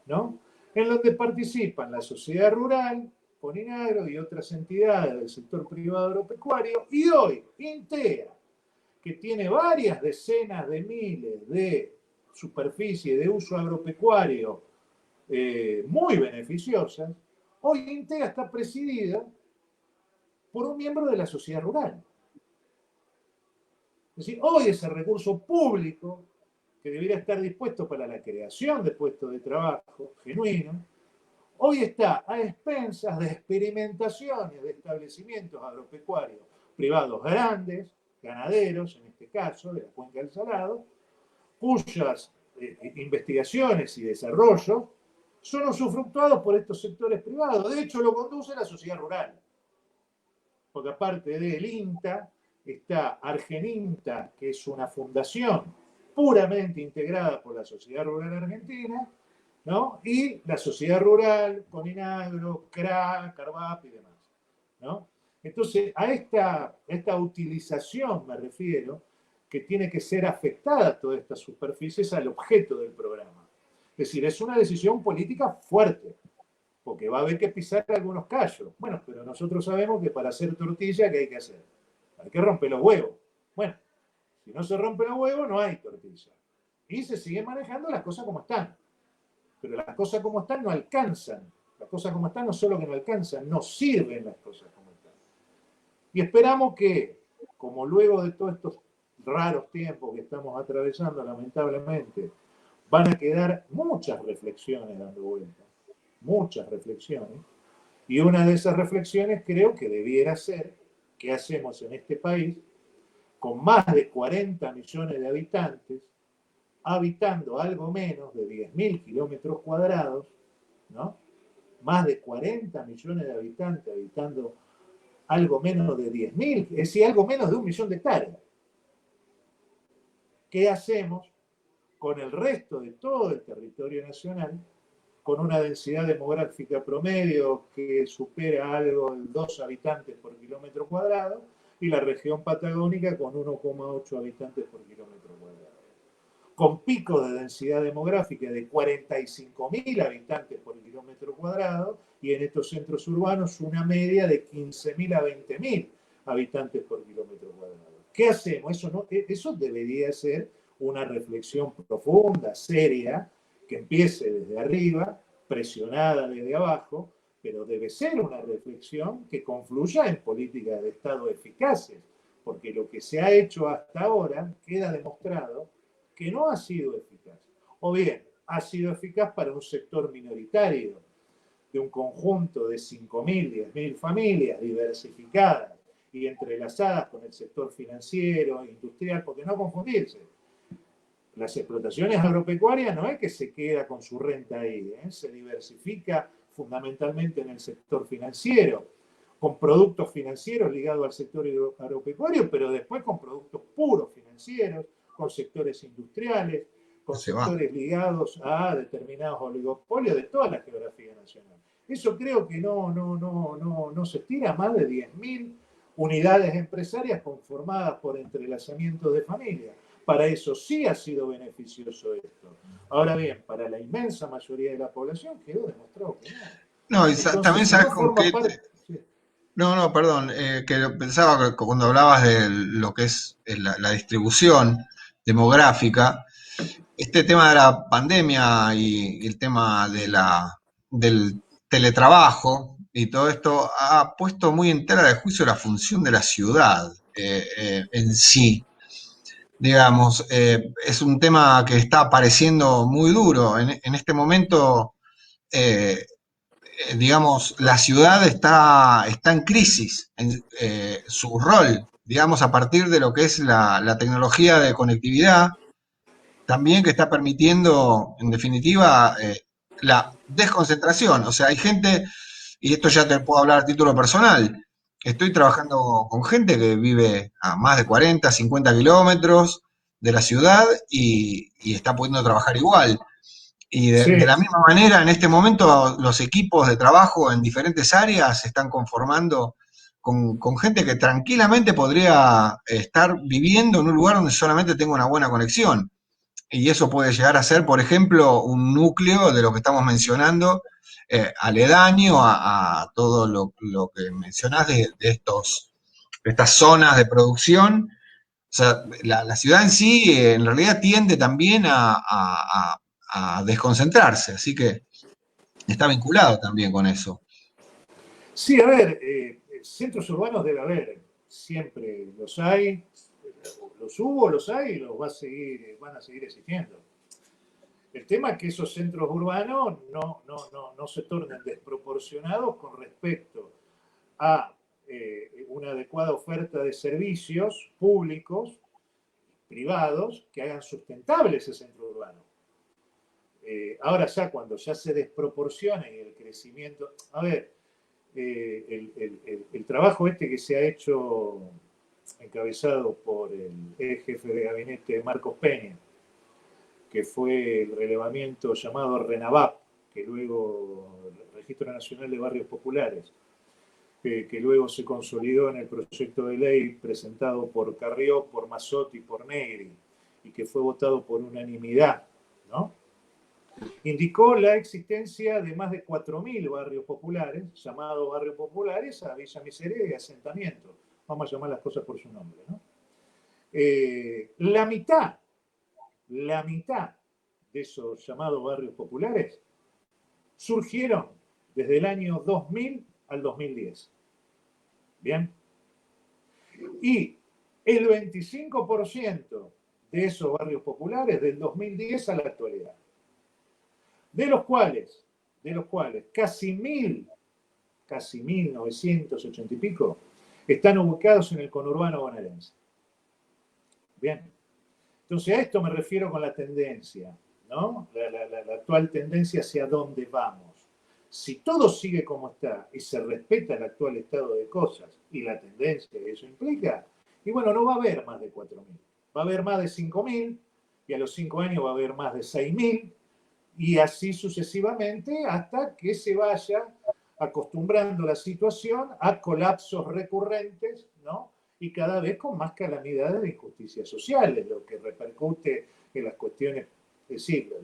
¿no? En donde participan la sociedad rural, Poninagro y otras entidades del sector privado agropecuario, y hoy INTEA, que tiene varias decenas de miles de superficies de uso agropecuario muy beneficiosas, hoy INTEA está presidida por un miembro de la sociedad rural. Es decir, hoy ese recurso público que debería estar dispuesto para la creación de puestos de trabajo genuinos, hoy está a expensas de experimentaciones de establecimientos agropecuarios privados grandes, ganaderos, en este caso, de la cuenca del Salado, cuyas investigaciones y desarrollos son usufructuados por estos sectores privados. De hecho, lo conduce la sociedad rural. Porque aparte del INTA, está Argeninta, que es una fundación puramente integrada por la sociedad rural argentina, ¿no? Y la sociedad rural, Coninagro, CRA, Carvap y demás, ¿no? Entonces, a esta utilización me refiero, que tiene que ser afectada toda esta superficie, es al objeto del programa. Es decir, es una decisión política fuerte, porque va a haber que pisar algunos callos. Bueno, pero nosotros sabemos que para hacer tortilla, ¿qué hay que hacer? Hay que romper los huevos. Bueno, si no se rompen los huevos, no hay tortilla. Y se siguen manejando las cosas como están. Pero las cosas como están no alcanzan. Las cosas como están no solo que no alcanzan, no sirven las cosas como están. Y esperamos que, como luego de todos estos raros tiempos que estamos atravesando, lamentablemente, van a quedar muchas reflexiones dando vueltas. Muchas reflexiones. Y una de esas reflexiones creo que debiera ser qué hacemos en este país con más de 40 millones de habitantes, habitando algo menos de 10.000 kilómetros cuadrados, ¿no? Más de 40 millones de habitantes habitando algo menos de 10.000, es decir, algo menos de 1 millón de hectáreas. ¿Qué hacemos con el resto de todo el territorio nacional, con una densidad demográfica promedio que supera algo de 2 habitantes por kilómetro cuadrado, y la región patagónica con 1,8 habitantes por kilómetro cuadrado. Con picos de densidad demográfica de 45.000 habitantes por kilómetro cuadrado, y en estos centros urbanos una media de 15.000 a 20.000 habitantes por kilómetro cuadrado. ¿Qué hacemos? Eso debería ser una reflexión profunda, seria, que empiece desde arriba, presionada desde abajo, pero debe ser una reflexión que confluya en políticas de Estado eficaces, porque lo que se ha hecho hasta ahora queda demostrado que no ha sido eficaz. O bien, ha sido eficaz para un sector minoritario de un conjunto de 5.000, 10.000 familias diversificadas y entrelazadas con el sector financiero, industrial, porque no confundirse. Las explotaciones agropecuarias no es que se queda con su renta ahí, se diversifica fundamentalmente en el sector financiero, con productos financieros ligados al sector agropecuario, pero después con productos puros financieros, con sectores industriales, con sectores ligados a determinados oligopolios de toda la geografía nacional. Eso creo que no se estira más de 10.000 unidades empresarias conformadas por entrelazamientos de familias. Para eso sí ha sido beneficioso esto. Ahora bien, para la inmensa mayoría de la población quedó demostrado que no. No, y Entonces, también si sabes no con forma qué. parte... No, perdón, que pensaba que cuando hablabas de lo que es la distribución demográfica, este tema de la pandemia y el tema del teletrabajo y todo esto ha puesto muy en tela de juicio la función de la ciudad en sí. Digamos, es un tema que está apareciendo muy duro. En este momento, digamos, la ciudad está en crisis en su rol, digamos, a partir de lo que es la tecnología de conectividad, también que está permitiendo, en definitiva, la desconcentración. O sea, hay gente, y esto ya te puedo hablar a título personal, estoy trabajando con gente que vive a más de 40, 50 kilómetros de la ciudad y está pudiendo trabajar igual. Y de Sí, la misma manera, en este momento, los equipos de trabajo en diferentes áreas se están conformando con gente que tranquilamente podría estar viviendo en un lugar donde solamente tenga una buena conexión. Y eso puede llegar a ser, por ejemplo, un núcleo de lo que estamos mencionando, aledaño a todo lo que mencionás de estas zonas de producción. O sea, la ciudad en sí, en realidad tiende también a desconcentrarse, así que está vinculado también con eso. sí, a ver, centros urbanos debe haber, siempre los hay, los hubo, los hay y los van a seguir existiendo. El tema es que esos centros urbanos no se tornen desproporcionados con respecto a una adecuada oferta de servicios públicos, privados, que hagan sustentable ese centro urbano. Ahora ya cuando ya se desproporciona y el crecimiento... A ver, el trabajo este que se ha hecho encabezado por el ex jefe de gabinete Marcos Peña, que fue el relevamiento llamado RENAVAP, que luego, Registro Nacional de Barrios Populares, que luego se consolidó en el proyecto de ley presentado por Carrió, por Mazzotti y por Negri, y que fue votado por unanimidad, ¿no? Indicó la existencia de más de 4.000 barrios populares, llamados barrios populares a Villa Miseria y asentamientos. Vamos a llamar las cosas por su nombre, ¿no? La mitad de esos llamados barrios populares surgieron desde el año 2000 al 2010. Bien. Y el 25% de esos barrios populares del 2010 a la actualidad. De los cuales casi 1.980 y pico, están ubicados en el conurbano bonaerense. Bien. Entonces a esto me refiero con la tendencia, ¿no? La actual tendencia hacia dónde vamos. Si todo sigue como está y se respeta el actual estado de cosas y la tendencia que eso implica, y bueno, no va a haber más de 4.000, va a haber más de 5.000 y a los 5 años va a haber más de 6.000 y así sucesivamente hasta que se vaya acostumbrando la situación a colapsos recurrentes, ¿no? y cada vez con más calamidades de injusticias sociales, lo que repercute en las cuestiones, es decir,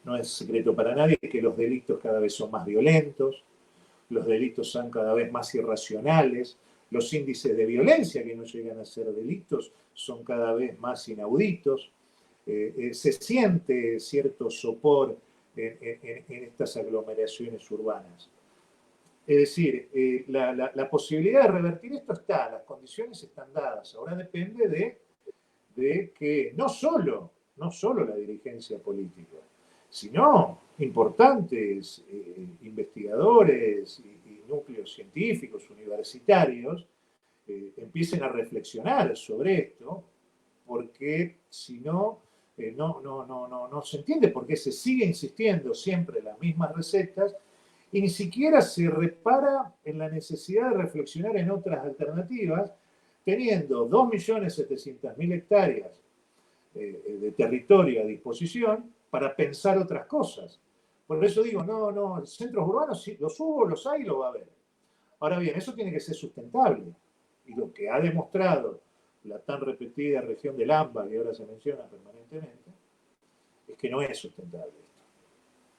no es secreto para nadie que los delitos cada vez son más violentos, los delitos son cada vez más irracionales, los índices de violencia que no llegan a ser delitos son cada vez más inauditos, se siente cierto sopor en estas aglomeraciones urbanas. Es decir, la posibilidad de revertir esto está, las condiciones están dadas. Ahora depende de que no solo la dirigencia política, sino importantes investigadores y núcleos científicos, universitarios, empiecen a reflexionar sobre esto, porque si no, no se entiende por qué se sigue insistiendo siempre en las mismas recetas y ni siquiera se repara en la necesidad de reflexionar en otras alternativas, teniendo 2.700.000 hectáreas de territorio a disposición para pensar otras cosas. Por eso digo, centros urbanos los hubo, los hay, lo va a haber. Ahora bien, eso tiene que ser sustentable. Y lo que ha demostrado la tan repetida región del AMBA, que ahora se menciona permanentemente, es que no es sustentable esto.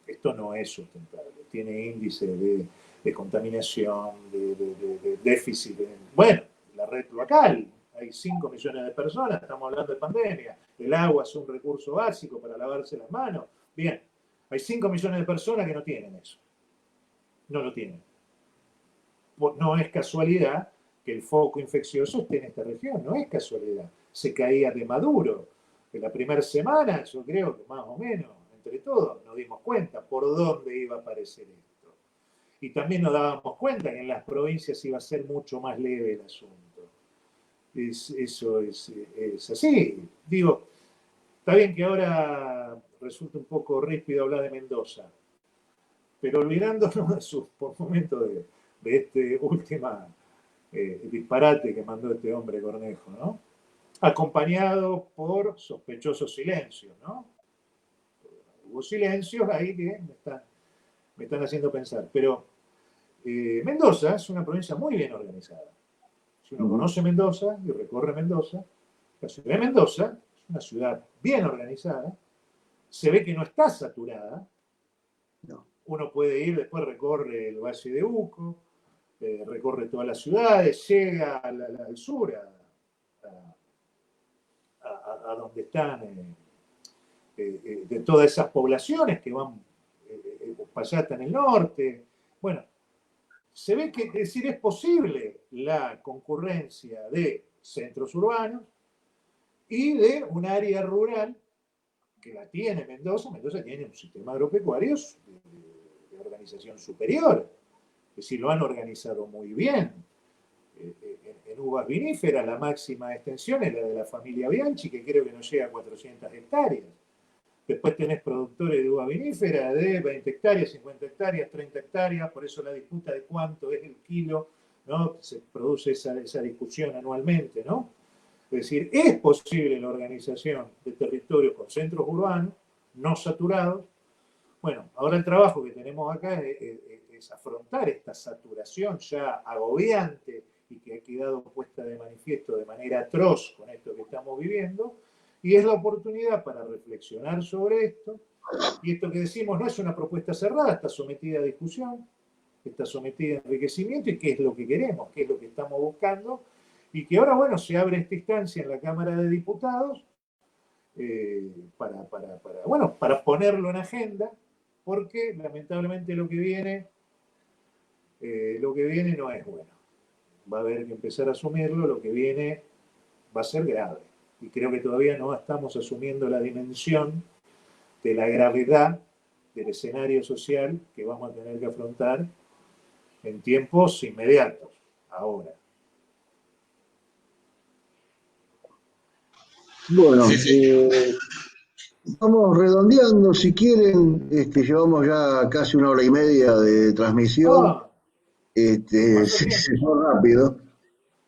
Esto no es sustentable. Tiene índice de contaminación, de déficit. Bueno, la red local, hay 5 millones de personas, estamos hablando de pandemia. El agua es un recurso básico para lavarse las manos. Bien, hay 5 millones de personas que no tienen eso. No lo tienen. No es casualidad que el foco infeccioso esté en esta región, no es casualidad. Se caía de Maduro. En la primera semana, yo creo que más o menos, entre todos, nos dimos cuenta por dónde iba a aparecer esto. Y también nos dábamos cuenta que en las provincias iba a ser mucho más leve el asunto. Eso es así. Digo, está bien que ahora resulta un poco ríspido hablar de Mendoza, pero olvidándonos por momento de este último disparate que mandó este hombre Cornejo, ¿no? Acompañado por sospechosos silencios, ¿no? Hubo silencios ahí que me están haciendo pensar. Pero Mendoza es una provincia muy bien organizada. Si uno conoce Mendoza y recorre Mendoza, la ciudad de Mendoza es una ciudad bien organizada, se ve que no está saturada. No. Uno puede ir, después recorre el Valle de Uco, recorre todas las ciudades, llega al sur, a donde están de todas esas poblaciones que van para allá hasta en el norte. Bueno, se ve que, es decir, es posible la concurrencia de centros urbanos y de un área rural que la tiene Mendoza. Mendoza tiene un sistema agropecuario de organización superior. Es decir, lo han organizado muy bien. En uvas viníferas la máxima extensión es la de la familia Bianchi, que creo que no llega a 400 hectáreas. Después tenés productores de uva vinífera de 20 hectáreas, 50 hectáreas, 30 hectáreas, por eso la disputa de cuánto es el kilo, ¿no? Se produce esa discusión anualmente, ¿no? Es decir, es posible la organización de territorios con centros urbanos, no saturados. Bueno, ahora el trabajo que tenemos acá es afrontar esta saturación ya agobiante y que ha quedado puesta de manifiesto de manera atroz con esto que estamos viviendo, y es la oportunidad para reflexionar sobre esto, y esto que decimos no es una propuesta cerrada, está sometida a discusión, está sometida a enriquecimiento, y qué es lo que queremos, qué es lo que estamos buscando, y que ahora, bueno, se abre esta instancia en la Cámara de Diputados para ponerlo en agenda, porque lamentablemente lo que viene no es bueno. Va a haber que empezar a asumirlo, lo que viene va a ser grave. Y creo que todavía no estamos asumiendo la dimensión de la gravedad del escenario social que vamos a tener que afrontar en tiempos inmediatos, ahora. Bueno, vamos redondeando, si quieren, llevamos ya casi 1 hora y media de transmisión. Se fue rápido.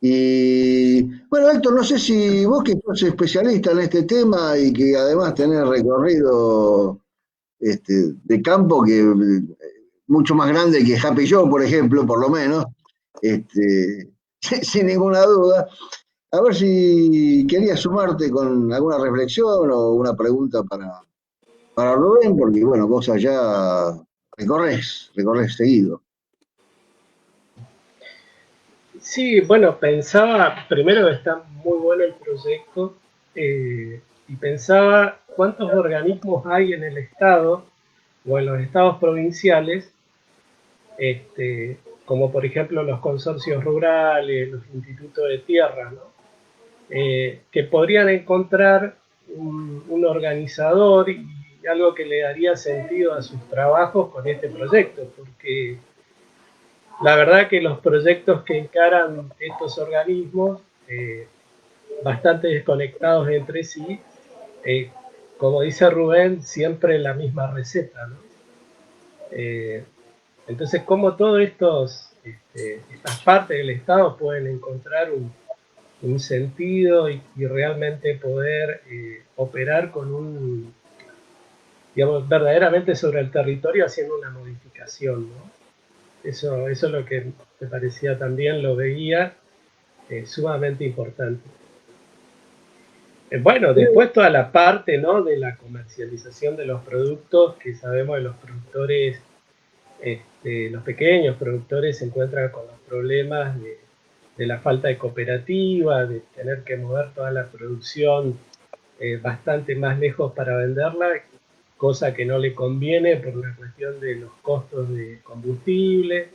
Y bueno, Héctor, no sé si vos que sos especialista en este tema y que además tenés recorrido de campo que mucho más grande que Happy Joe, por ejemplo, por lo menos, sin ninguna duda. A ver si querías sumarte con alguna reflexión o una pregunta para Rubén, porque bueno, vos allá recorres seguido. Sí, bueno, pensaba, primero que está muy bueno el proyecto, y pensaba cuántos organismos hay en el Estado o en los estados provinciales, como por ejemplo los consorcios rurales, los institutos de tierra, ¿no? Que podrían encontrar un organizador y algo que le daría sentido a sus trabajos con este proyecto, porque la verdad que los proyectos que encaran estos organismos, bastante desconectados entre sí, eh, como dice Rubén, siempre la misma receta, ¿no? Eh, entonces, ¿cómo todas estas partes del Estado pueden encontrar un sentido y realmente poder operar con digamos, verdaderamente sobre el territorio haciendo una modificación, ¿no? Eso es lo que me parecía también, lo veía sumamente importante. Bueno, después toda la parte, ¿no?, de la comercialización de los productos, que sabemos que los productores, los pequeños productores se encuentran con los problemas de la falta de cooperativa, de tener que mover toda la producción bastante más lejos para venderla, cosa que no le conviene por una cuestión de los costos de combustible.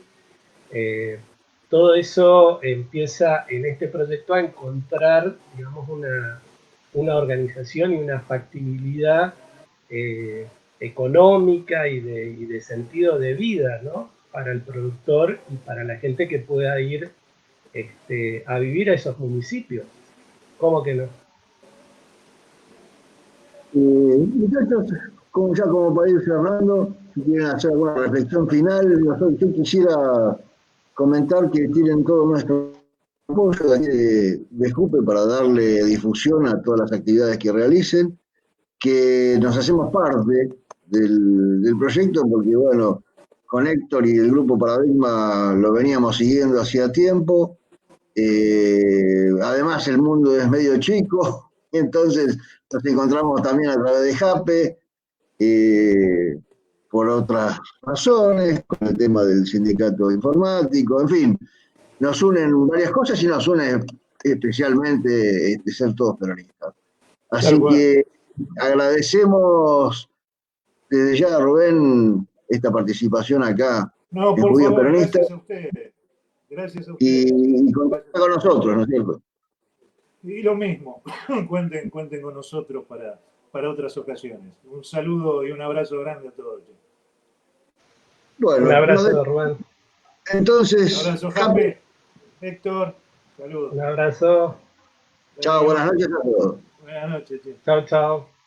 Todo eso empieza en este proyecto a encontrar, digamos, una organización y una factibilidad económica y de sentido de vida, ¿no?, para el productor y para la gente que pueda ir a vivir a esos municipios. ¿Cómo que no? Muchachos, como para ir cerrando, si quieren hacer alguna reflexión final, yo quisiera comentar que tienen todo nuestro apoyo de JUPE para darle difusión a todas las actividades que realicen, que nos hacemos parte del proyecto porque, bueno, con Héctor y el Grupo Paradigma lo veníamos siguiendo hacía tiempo. Además, el mundo es medio chico, entonces nos encontramos también a través de JAPE, por otras razones, con el tema del sindicato informático, en fin, nos unen varias cosas y nos une especialmente ser todos peronistas. Así que agradecemos desde ya, Rubén, esta participación acá No, en por Judíos favor, Peronistas. gracias a ustedes. Gracias a ustedes. Y contá con nosotros, ¿no es cierto? Y lo mismo, cuenten con nosotros para otras ocasiones. Un saludo y un abrazo grande a todos. Bueno, un abrazo, Rubén. Entonces, un abrazo, Jape. Héctor, saludos. Un abrazo. Chao, buenas noches a todos. Buenas noches, che. Chao, chao.